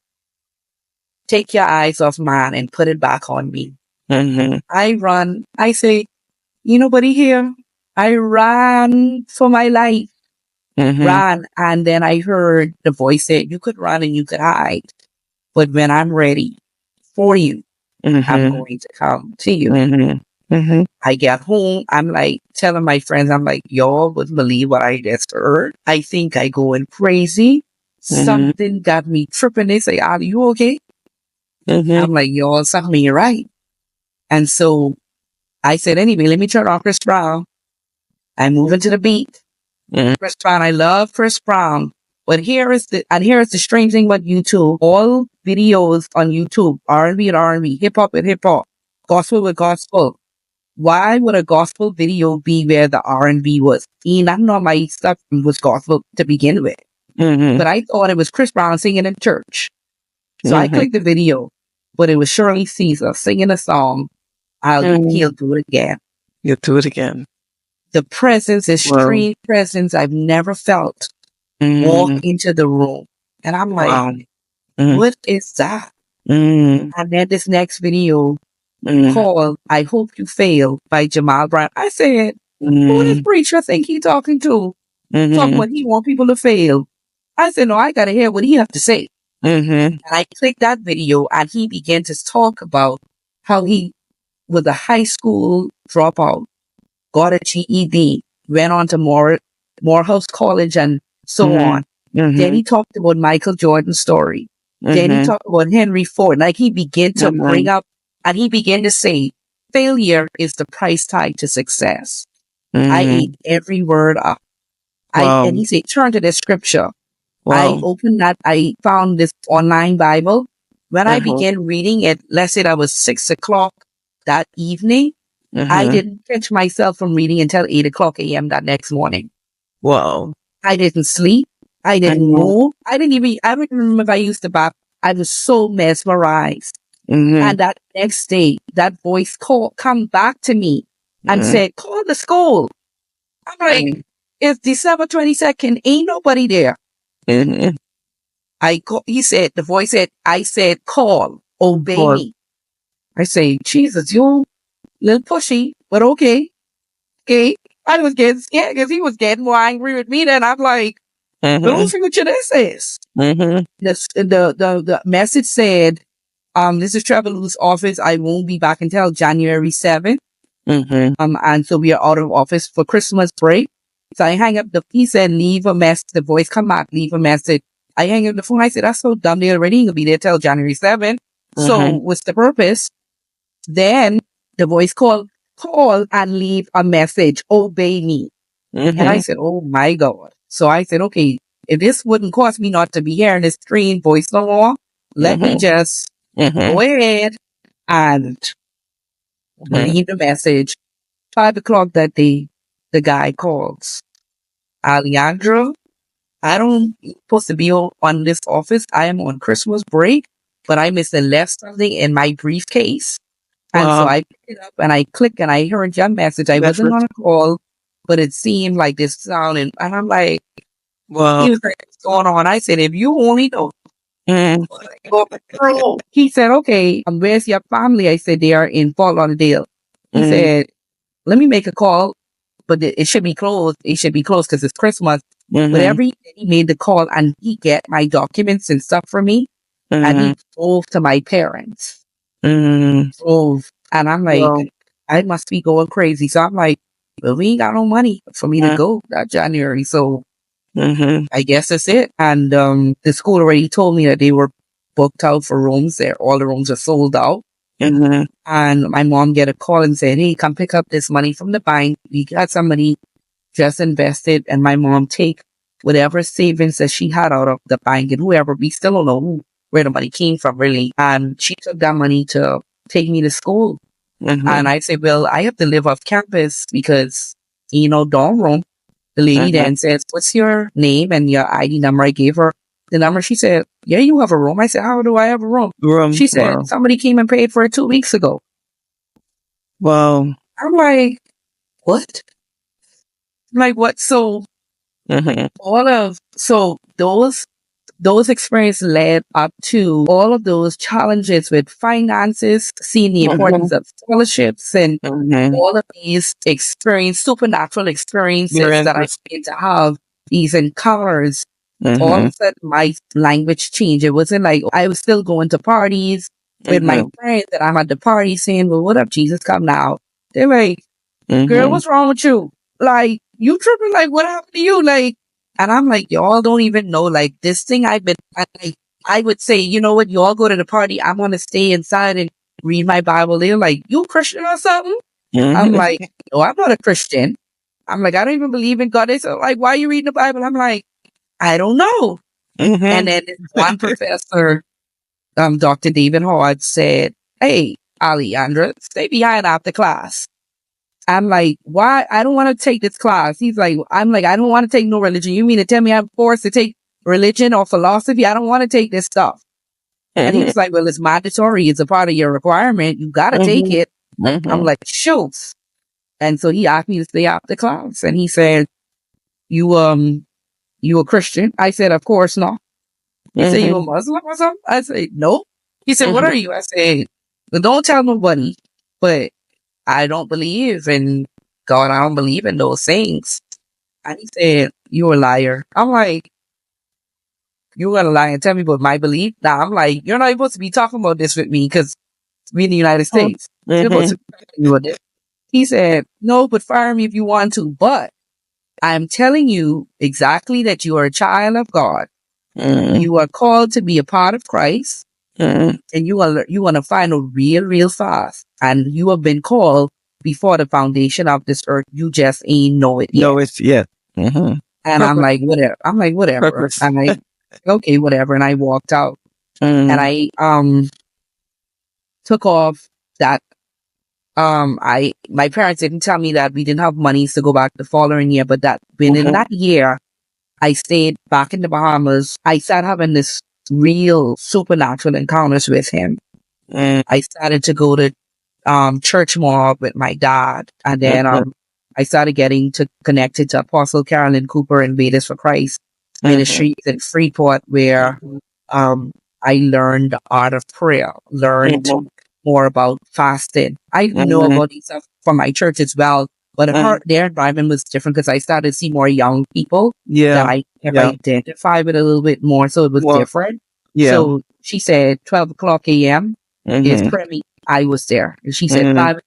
Take your eyes off man and put it back on me. I run. I say, nobody here. I ran for my life. Ran. And then I heard the voice say, you could run and you could hide. But when I'm ready for you, I'm going to come to you. I get home. I'm like telling my friends, I'm like, y'all wouldn't believe what I just heard. I think I going crazy. Something got me tripping. They say, are you okay? I'm like, y'all, something ain't right. And so I said, anyway, let me turn off Chris Brown. I move into the beat. Chris Brown, I love Chris Brown. But here is the strange thing about YouTube. All videos on YouTube, R&B and R&B, hip hop with hip hop, gospel with gospel. Why would a gospel video be where the R&B was? I don't know, my stuff was gospel to begin with. But I thought it was Chris Brown singing in church. So I clicked the video, but it was Shirley Caesar singing a song. He'll do it again. You'll do it again. The presence is strange presence I've never felt walk into the room. And I'm like, what is that? And then this next video called I Hope You Fail by Jamal Brown. I said, who this preacher think he talking to? Talking about he want people to fail. I said, no, I gotta hear what he have to say. And I clicked that video and he began to talk about how he was a high school dropout, got a GED, went on to Morehouse College and so on. Then he talked about Michael Jordan's story. Then he talked about Henry Ford. Like he began to bring up and he began to say, failure is the price tag to success. I ate every word up. And he said, turn to the scripture. I opened that. I found this online Bible. When I began reading it, let's say that was 6 o'clock that evening. I didn't catch myself from reading until 8 o'clock a.m. that next morning. Wow. I didn't sleep. I didn't move. I don't even remember if I used the bath. I was so mesmerized. And that next day, that voice come back to me and said, call the school. I'm like, it's December 22nd. Ain't nobody there. The voice said, I said, call, obey me. I say, Jesus, you little pushy, but okay. Okay. I was getting scared because he was getting more angry with me than I'm like, whose future this is? The message said, this is Trevor Lou's office. I won't be back until January 7th. And so we are out of office for Christmas break. So I hang up he said, leave a message. The voice come back, leave a message. I hang up the phone. I said, that's so dumb. They already ain't gonna be there till January 7th. So what's the purpose? Then the voice call and leave a message. Obey me. And I said, oh my God. So I said, okay, if this wouldn't cause me not to be hearing this screen voice no more, let me just go ahead and leave the message. 5 o'clock that day, the guy calls. Aleandra, I don't supposed to be on this office. I am on Christmas break, but I missed and left something in my briefcase. And so I picked it up and I click and I heard your message. I wasn't on a call, but it seemed like this sound. And I'm like, Wow. he was like, what's going on? I said, if you only know. Mm. He said, okay, where's your family? I said, they are in Fort Lauderdale. He said, let me make a call, but it should be closed. It should be closed because it's Christmas. Whatever he made the call and he get my documents and stuff for me. And he drove to my parents. Drove. And I'm like, I must be going crazy. So I'm like, well, we ain't got no money for me to go that January. So I guess that's it. And the school already told me that they were booked out for rooms there. All the rooms are sold out. And my mom get a call and said, hey, come pick up this money from the bank. We got some money just invested. And my mom take whatever savings that she had out of the bank and whoever, we still don't know where the money came from really. And she took that money to take me to school. And I said, well, I have to live off campus because, dorm room. The lady then says, what's your name and your ID number? I gave her the number. She said, yeah, you have a room. I said, how do I have a room? She said, somebody came and paid for it 2 weeks ago. Wow. I'm like, what? I'm like, what? So those experiences led up to all of those challenges with finances, seeing the importance of scholarships and all of these supernatural experiences that I began to have, these encounters. All of a sudden, my language changed. It wasn't like I was still going to parties with my friends, and I'm at the party saying, well, what up, Jesus, come now. They're like, girl, what's wrong with you? Like, you tripping? Like, what happened to you? Like, and I'm like, y'all don't even know, like, this thing I would say, you know what, y'all go to the party, I'm going to stay inside and read my Bible. They're like, you Christian or something? I'm like, no, I'm not a Christian. I'm like, I don't even believe in God. They said, like, why are you reading the Bible? I'm like, I don't know. And then one professor, Dr. David Howard said, hey, Aleandra, stay behind after class. I'm like, why? I don't want to take this class. He's like, I'm like, I don't want to take no religion. You mean to tell me I'm forced to take religion or philosophy? I don't want to take this stuff. And he was like, well, it's mandatory. It's a part of your requirement. You got to take it. I'm like, shoot. And so he asked me to stay after class. And he said, you a Christian? I said, of course not. He said, you a Muslim or something? I said, no. He said, what are you? I said, well, don't tell nobody, but I don't believe in God. I don't believe in those things. And he said, you a liar. I'm like, you're going to lie and tell me about my belief? Nah, I'm like, you're not supposed to be talking about this with me because we're in the United States. You're supposed to be talking about this. He said, no, but fire me if you want to. But I'm telling you exactly that you are a child of God. You are called to be a part of Christ. And you want to find out real fast. And you have been called before the foundation of this earth. You just ain't know it yet. No, it's yet. And I'm like, whatever. Purpose. I'm like, okay, whatever. And I walked out. And I took off that. My parents didn't tell me that we didn't have money to go back the following year, but that within that year, I stayed back in the Bahamas. I started having this real supernatural encounters with him. I started to go to church more with my dad. And then I started getting connected to Apostle Carolyn Cooper and Vedas for Christ Ministries in Freeport, where I learned the art of prayer, learned more about fasting. I know about these stuff from my church as well, but their environment was different because I started to see more young people that I identify with a little bit more, so it was different. So she said 12 o'clock a.m. is prayer meeting. I was there. And she said 5,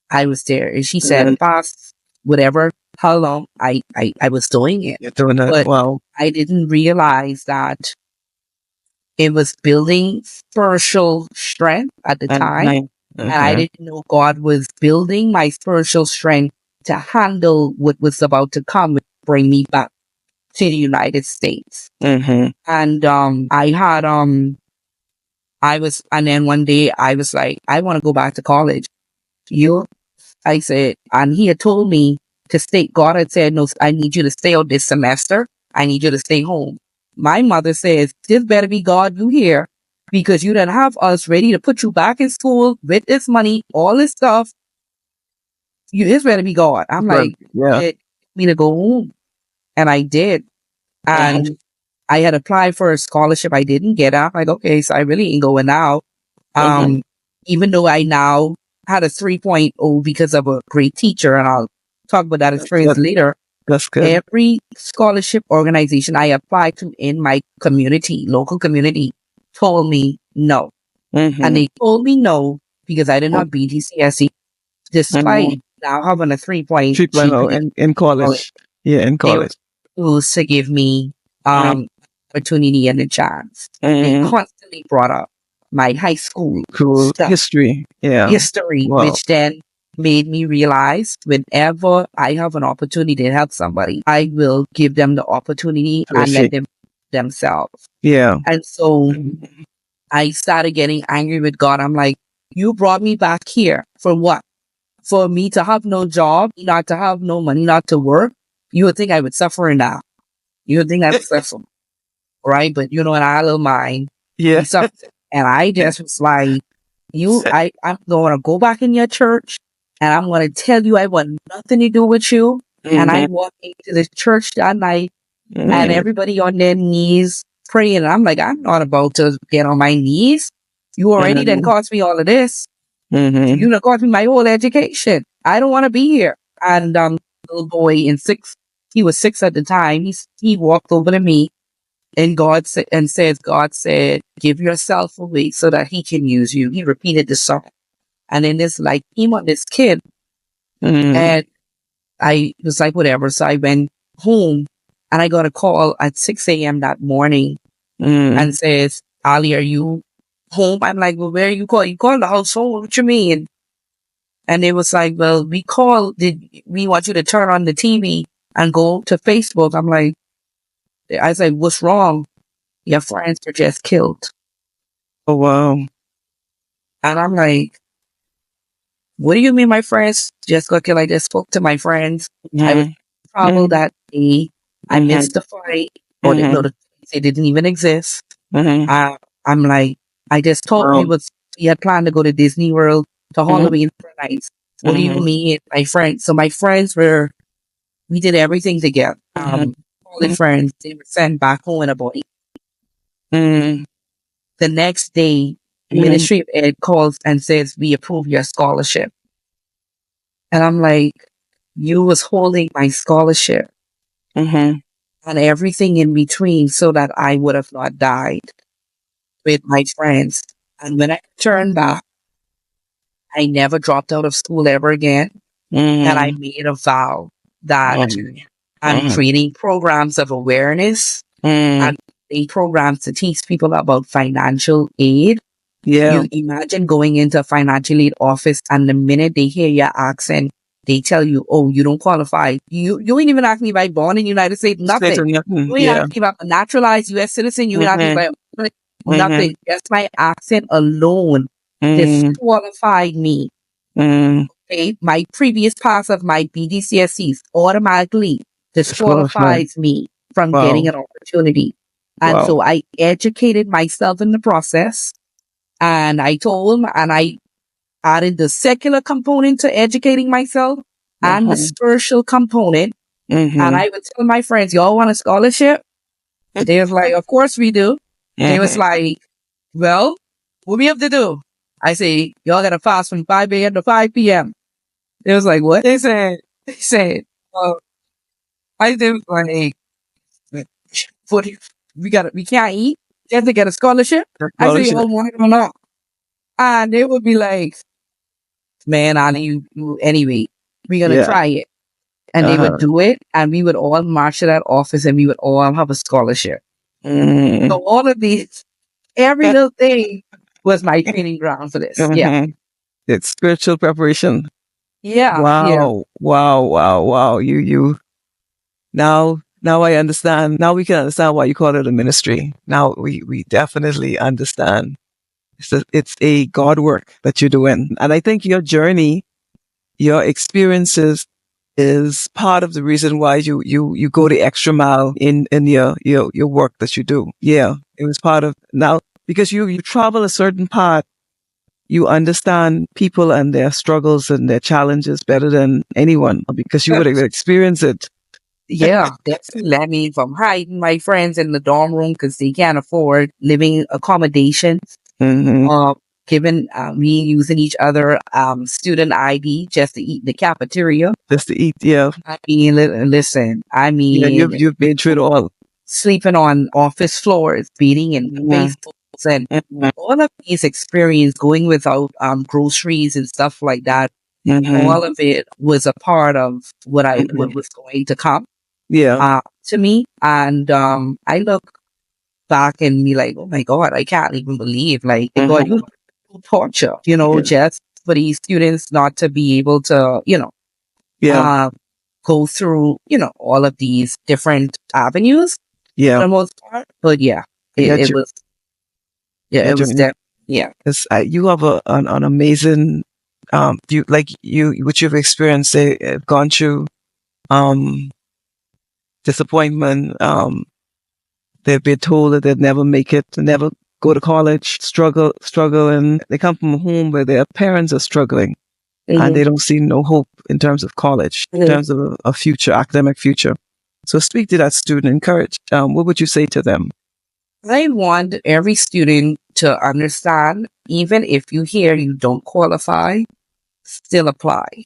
I was there. And she said fast, whatever, how long, I was doing it. You're doing that. But I didn't realize that it was building spiritual strength at the time. And I didn't know God was building my spiritual strength to handle what was about to come and bring me back to the United States. Mm-hmm. And I had and then one day I was like, I want to go back to college. I said, and he had told me to stay. God had said, no, I need you to stay out this semester. I need you to stay home. My mother says, this better be God you here, because you done have us ready to put you back in school with this money, all this stuff. This better be God. I'm like, Yeah. it me to go home. And I did. And I had applied for a scholarship. I didn't get it. I'm like, okay, so I really ain't going now. Even though I now had a 3.0 because of a great teacher, and I'll talk about that experience later. That's good. Every scholarship organization I applied to in my community, local community, told me no. And they told me no because I didn't have BGCSE, despite now having a 3.0 3.0 in college. Yeah, in college. They were to give me opportunity and a chance. They constantly brought up my high school stuff, history. Yeah. History, which then made me realize whenever I have an opportunity to help somebody, I will give them the opportunity and let them themselves. Yeah. And so I started getting angry with God. I'm like, you brought me back here for what? For me to have no job, not to have no money, not to work? You would think I would suffer in that. You would think I would suffer. Right? But in our little mind, yeah. And I just was like, I'm going to go back in your church and I'm going to tell you I want nothing to do with you. And I walked into the church that night and everybody on their knees praying. And I'm like, I'm not about to get on my knees. You already done cost me all of this. You done cost me my whole education. I don't want to be here. And little boy he was 6 at the time. He walked over to me. And God said, give yourself away so that he can use you. He repeated the song. And then this came on this kid. And I was like, whatever. So I went home and I got a call at 6 a.m. that morning and says, Ali, are you home? I'm like, well, where are you calling? You called the household. What you mean? And it was like, well, we want you to turn on the TV and go to Facebook. I'm like, I said, what's wrong? Your friends were just killed. Oh, wow. And I'm like, what do you mean my friends just got killed? I just spoke to my friends. I was in trouble that day. I missed the fight. Or they didn't even exist. I'm like, I just told we had planned to go to Disney World to Halloween for nights. What do you mean, my friends? So my friends we did everything together. All the friends, they were sent back home in a body. The next day, Ministry of Ed calls and says, we approve your scholarship. And I'm like, you was holding my scholarship and everything in between so that I would have not died with my friends. And when I turned back, I never dropped out of school ever again. And I made a vow that I'm creating programs of awareness and programs to teach people about financial aid. Yeah. You imagine going into a financial aid office and the minute they hear your accent, they tell you, oh, you don't qualify. You ain't even ask me if I born in the United States. Nothing. You ain't ask me if I'm a naturalized U.S. citizen. You ain't ask me if I'm nothing. Just my accent alone disqualified me. Okay? My previous pass of my BDCSEs automatically disqualifies me from getting an opportunity. And so I educated myself in the process. And I told him, and I added the secular component to educating myself and the spiritual component. And I would tell my friends, y'all want a scholarship? They was like, of course we do. They was like, well, what we have to do? I say, y'all got to fast from 5 a.m. to 5 p.m. They was like, what? They said, well, I did like, we can't eat just to get a scholarship. I say, oh, why not? And they would be like, man, Ali, anyway, we're going to try it. And they would do it, and we would all march to that office, and we would all have a scholarship. So all of these, every little thing was my training ground for this. Yeah. It's spiritual preparation. Yeah. Wow. Yeah. Wow. You. Now Now I understand. Now we can understand why you call it a ministry. Now we definitely understand. It's a God work that you're doing. And I think your journey, your experiences is part of the reason why you go the extra mile in your work that you do. Yeah. It was part of now because you travel a certain path, you understand people and their struggles and their challenges better than anyone because you would have experienced it. Yeah, definitely. I mean, from hiding my friends in the dorm room because they can't afford living accommodations, Mm-hmm. given me using each other student ID just to eat in the cafeteria. Just to eat. Yeah. I mean, listen, I Yeah. mean, You've been through it all. sleeping on office floors, beating in Facebooks, and all of these experience going without groceries and stuff like that. All of it was a part of what was going to come Yeah. to me. And I look back and be like, oh my God, I can't even believe, like, God, you torture, Yeah. just for these students not to be able to, Yeah. go through, all of these different avenues for Yeah. the most part. But yeah, Yeah. it was, Yeah. it was yeah. You have an amazing, what you've experienced, gone through, disappointment, they've been told that they'd never make it, never go to college, struggle, and they come from a home where their parents are struggling and they don't see no hope in terms of college, in terms of a future, academic future. So speak to that student, encourage, what would you say to them? I want every student to understand, even if you hear you don't qualify, still apply.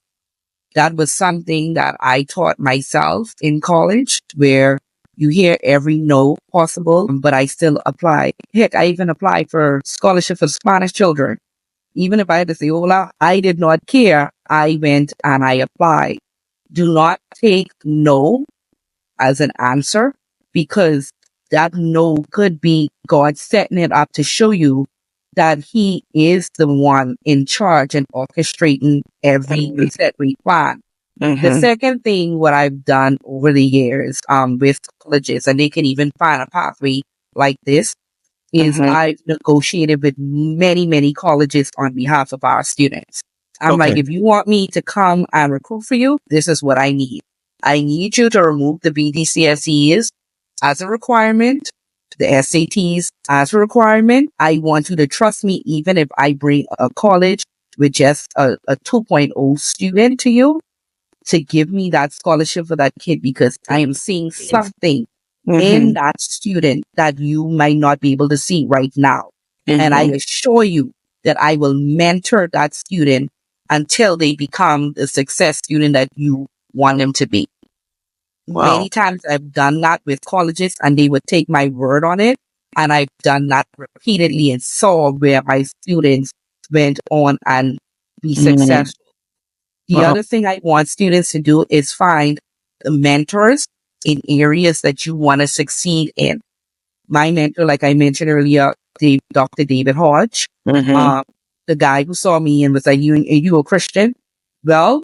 That was something that I taught myself in college, where you hear every no possible, but I still apply. Heck, I even applied for scholarship for Spanish children. Even if I had to say, hola, I did not care. I went and I applied. Do not take no as an answer, because that no could be God setting it up to show you that He is the one in charge and orchestrating every set we plan. The second thing, what I've done over the years with colleges, and they can even find a pathway like this, is I've negotiated with many, many colleges on behalf of our students. I'm like, if you want me to come and recruit for you, this is what I need. I need you to remove the BDCSEs as a requirement, the SATs as a requirement. I want you to trust me, even if I bring a college with just a 2.0 student to you, to give me that scholarship for that kid, because I am seeing something in that student that you might not be able to see right now. And I assure you that I will mentor that student until they become the success student that you want them to be. Wow. Many times I've done that with colleges and they would take my word on it. And I've done that repeatedly and saw where my students went on and be successful. The other thing I want students to do is find mentors in areas that you want to succeed in. My mentor, like I mentioned earlier, Dr. David Hodge, the guy who saw me and was like, you a Christian? Well,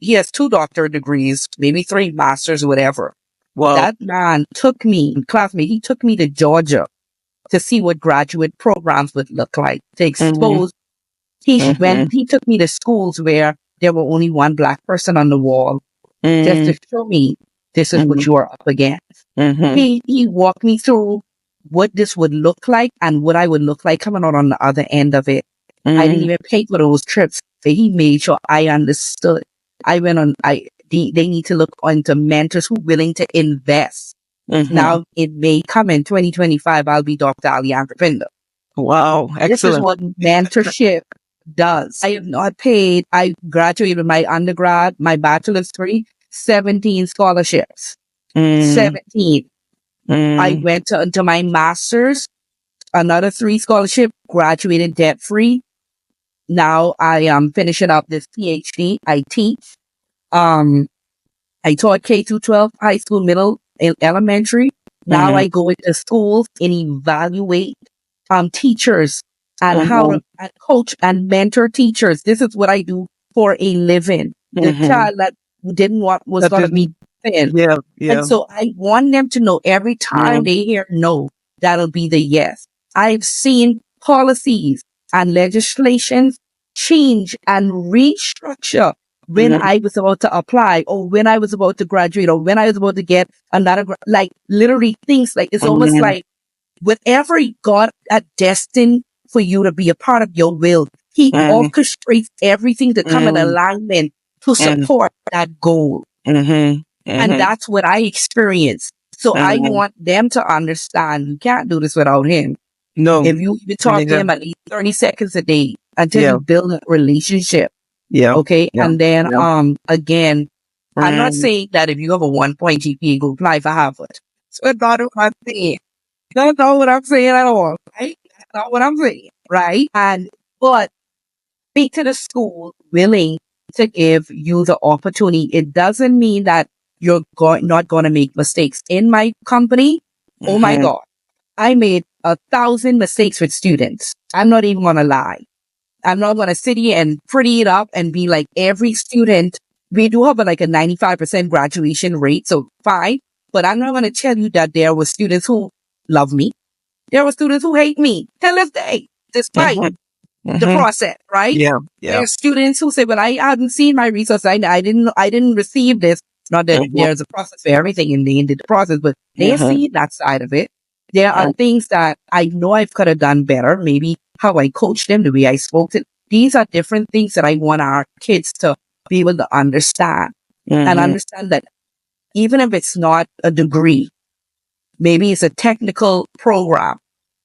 he has 2 doctorate degrees, maybe 3 masters, whatever. Wow. That man took me, classmate, he took me to Georgia to see what graduate programs would look like, to expose. He took me to schools where there were only one Black person on the wall, just to show me this is what you are up against. He walked me through what this would look like and what I would look like coming out on the other end of it. I didn't even pay for those trips, but he made sure I understood. I went on, they need to look into mentors who are willing to invest. Now, it may come in 2025, I'll be Dr. Aleandra Pinder. Wow. Excellent. This is what mentorship does. I have not paid. I graduated my undergrad, my bachelor's degree, 17 scholarships. 17. I went to my master's, another 3 scholarship, graduated debt free. Now I am finishing up this PhD. I teach. I taught K through 12, high school, middle, and elementary. Now I go into schools and evaluate teachers and how to coach and mentor teachers. This is what I do for a living. The child that was going to be in. Yeah. Yeah. And so I want them to know every time they hear no, that'll be the yes. I've seen policies and legislations change and restructure when I was about to apply or when I was about to graduate or when I was about to get another, like literally things like, it's almost like whatever God had destined for you to be a part of your will, He orchestrates everything to come in alignment to support that goal. And that's what I experienced. So I want them to understand you can't do this without Him. No. If you talk to Him at least 30 seconds a day until you build a relationship. Yeah. Okay. Yeah. And then, again, I'm not saying that if you have a 1 point GPA, go apply for Harvard. So that's not what I'm saying. That's not what I'm saying at all. Right? That's not what I'm saying. Right. But speak to the school willing to give you the opportunity. It doesn't mean that you're not going to make mistakes. In my company, oh my God, I made 1,000 mistakes with students. I'm not even going to lie. I'm not going to sit here and pretty it up and be like every student. We do have like a 95% graduation rate, so fine. But I'm not going to tell you that there were students who love me. There were students who hate me till this day, despite the process, right? Yeah. Yeah. There are students who say, "Well, I hadn't seen my resources. I didn't receive this." Not that there's a process for everything in the process, but they see that side of it. There are things that I know I could have done better. Maybe how I coached them, the way I spoke to. These are different things that I want our kids to be able to understand and understand that even if it's not a degree, maybe it's a technical program.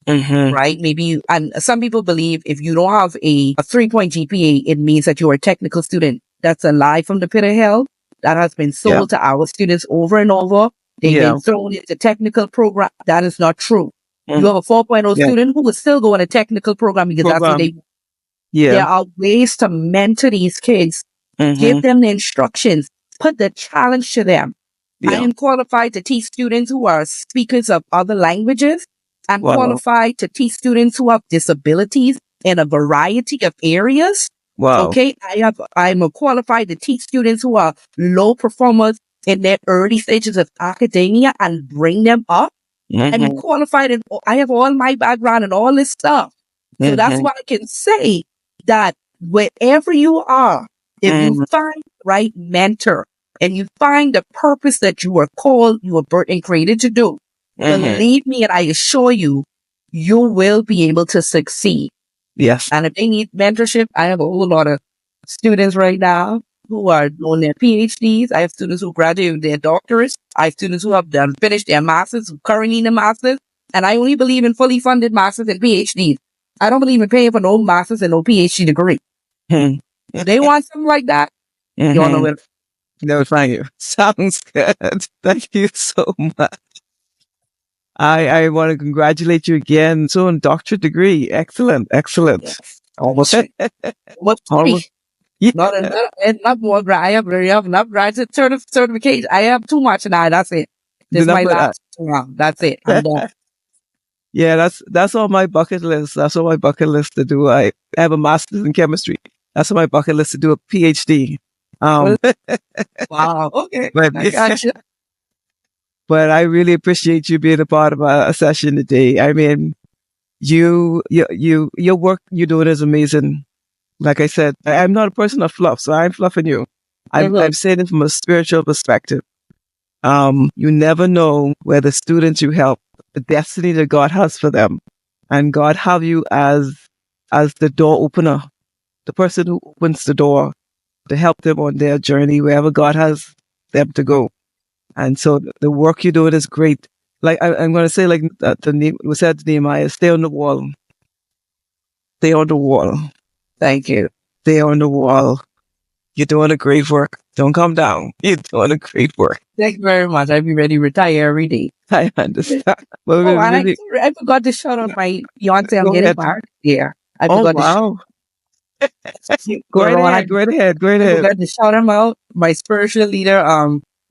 Right? Maybe, and some people believe if you don't have a 3-point GPA, it means that you're a technical student. That's a lie from the pit of hell that has been sold to our students over and over. They've been thrown into technical program. That is not true. You have a 4.0 student who will still go in a technical program because that's what they want. There are ways to mentor these kids, give them the instructions, put the challenge to them. I am qualified to teach students who are speakers of other languages. I'm qualified to teach students who have disabilities in a variety of areas. Okay. I'm qualified to teach students who are low performers in their early stages of academia and bring them up. I'm qualified and I have all my background and all this stuff. So that's why I can say that wherever you are, if you find the right mentor and you find the purpose that you were called, you were birthed and created to do, believe me, and I assure you, you will be able to succeed. Yes. And if they need mentorship, I have a whole lot of students right now who are doing their PhDs. I have students who graduated their doctorates. I have students who have finished their masters, who currently in the masters. And I only believe in fully funded masters and PhDs. I don't believe in paying for no masters and no PhD degree. If they want something like that, you don't know where. No, thank you. Sounds good. Thank you so much. I want to congratulate you again. So, a doctorate degree. Excellent. Excellent. Yes. Almost. Almost. Yeah. Not more. I have enough graduate certification. I have too much now. That's it. This is my last round. That's it. I'm done. Yeah, that's on my bucket list. That's on my bucket list to do. I have a master's in chemistry. That's on my bucket list to do a PhD. Wow. Okay. But I really appreciate you being a part of a session today. I mean, your work you're doing is amazing. Like I said, I'm not a person of fluff, so I'm fluffing you. I'm saying it from a spiritual perspective. You never know where the students you help, the destiny that God has for them, and God have you as the door opener, the person who opens the door to help them on their journey wherever God has them to go. And so the work you're doing is great. Like I'm going to say, like we said to Nehemiah, stay on the wall. Stay on the wall. Thank you. Stay on the wall. You're doing a great work. Don't come down. You're doing a great work. Thank you very much. I'll be ready to retire every day. I understand. Well, I forgot to shout out my fiance. I'm getting married. Yeah. I forgot Go right ahead. I forgot to shout him out. My spiritual leader,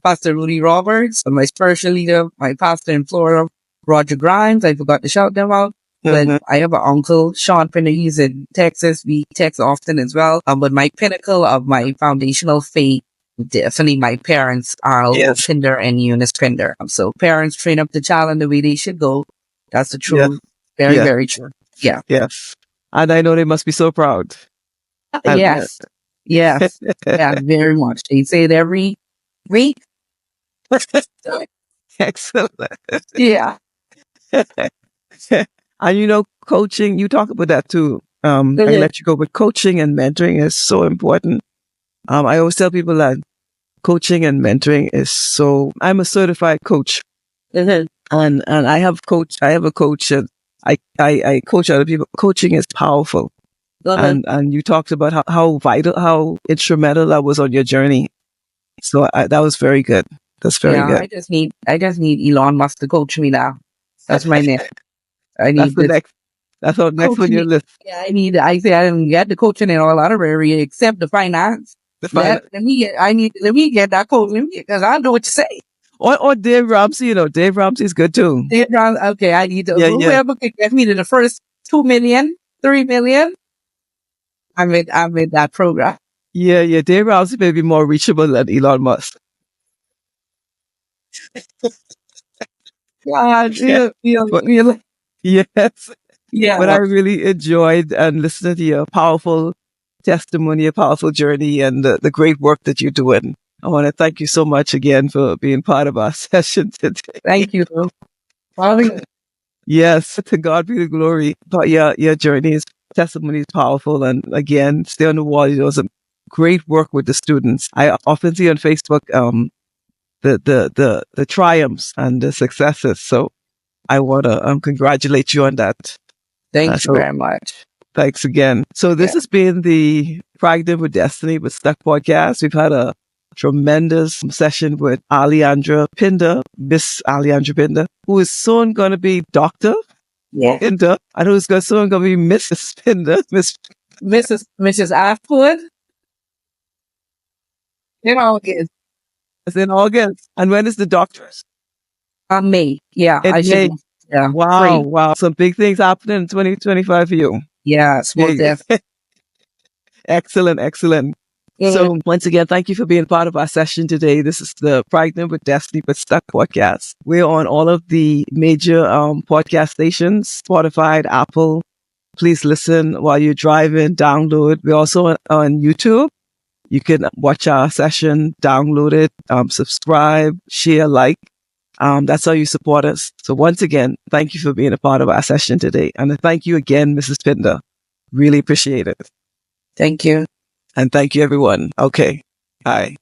Pastor Rudy Roberts, and my spiritual leader, my pastor in Florida, Roger Grimes. I forgot to shout them out. But I have an uncle, Sean Pinder. He's in Texas. We text often as well. But my pinnacle of my foundational faith Definitely my parents are Yes. Pinder and Eunice Pinder. So parents train up the child in the way they should go. That's the Yes. truth. Very, Yes. very true. Yeah. Yes. And I know they must be so proud. And, Yes. Yes. Yeah, very much. They say it every week. Excellent. Yeah. And coaching, you talk about that too. I Mhm. let you go, but coaching and mentoring is so important. I always tell people that coaching and mentoring I'm a certified coach. Mhm. And I have a coach and I coach other people. Coaching is powerful. Mhm. And you talked about how vital, how instrumental that was on your journey. So that was very good. That's very Yeah, good. I just need Elon Musk to coach me now. That's my next. I That's need the this next, that's our next coach on your me. list. Yeah, I say I didn't get the coaching in all other area except the finance. The final, Let me get that coach. Because I know what you say. or Dave Ramsey, Dave Ramsey is good too. Okay, I need to, Yeah, yeah. whoever can get me to the first 2 million, 3 million, I'm in that program. Yeah, yeah. Dave Ramsey may be more reachable than Elon Musk. God, Yeah. But yes, yeah. but I really enjoyed and listening to your powerful testimony, a powerful journey, and the great work that you're doing. I want to thank you so much again for being part of our session today. Thank you. Well, Yes, to God be the glory. But your journey is testimony is powerful, and again, stay on the wall. You know, some great work with the students. I often see on Facebook the triumphs and the successes. So I want to congratulate you on that. Thank you So very much. thanks again. So this Yeah. has been the Pregnant with Destiny with Stuck podcast. We've had a tremendous session with Aleandra Pinder, Miss Aleandra Pinder, who is soon going to be Dr. Yeah. Pinder, and who's soon going to be Mrs. Pinder, Mrs. Ashwood, it's in August. And when is the doctorate? May. Yeah, In I should May. be. Yeah, Wow, free. wow. Some big things happening in 2025 for you. Yes, most Yeah. definitely. Excellent, excellent. Yeah. So once again, thank you for being part of our session today. This is the Pregnant with Destiny but Stuck podcast. We're on all of the major podcast stations, Spotify, Apple. Please listen while you're driving, download. We're also on YouTube. You can watch our session, download it, subscribe, share, like. That's how you support us. So once again, thank you for being a part of our session today. And thank you again, Mrs. Pinder. Really appreciate it. Thank you. And thank you, everyone. Okay. Bye.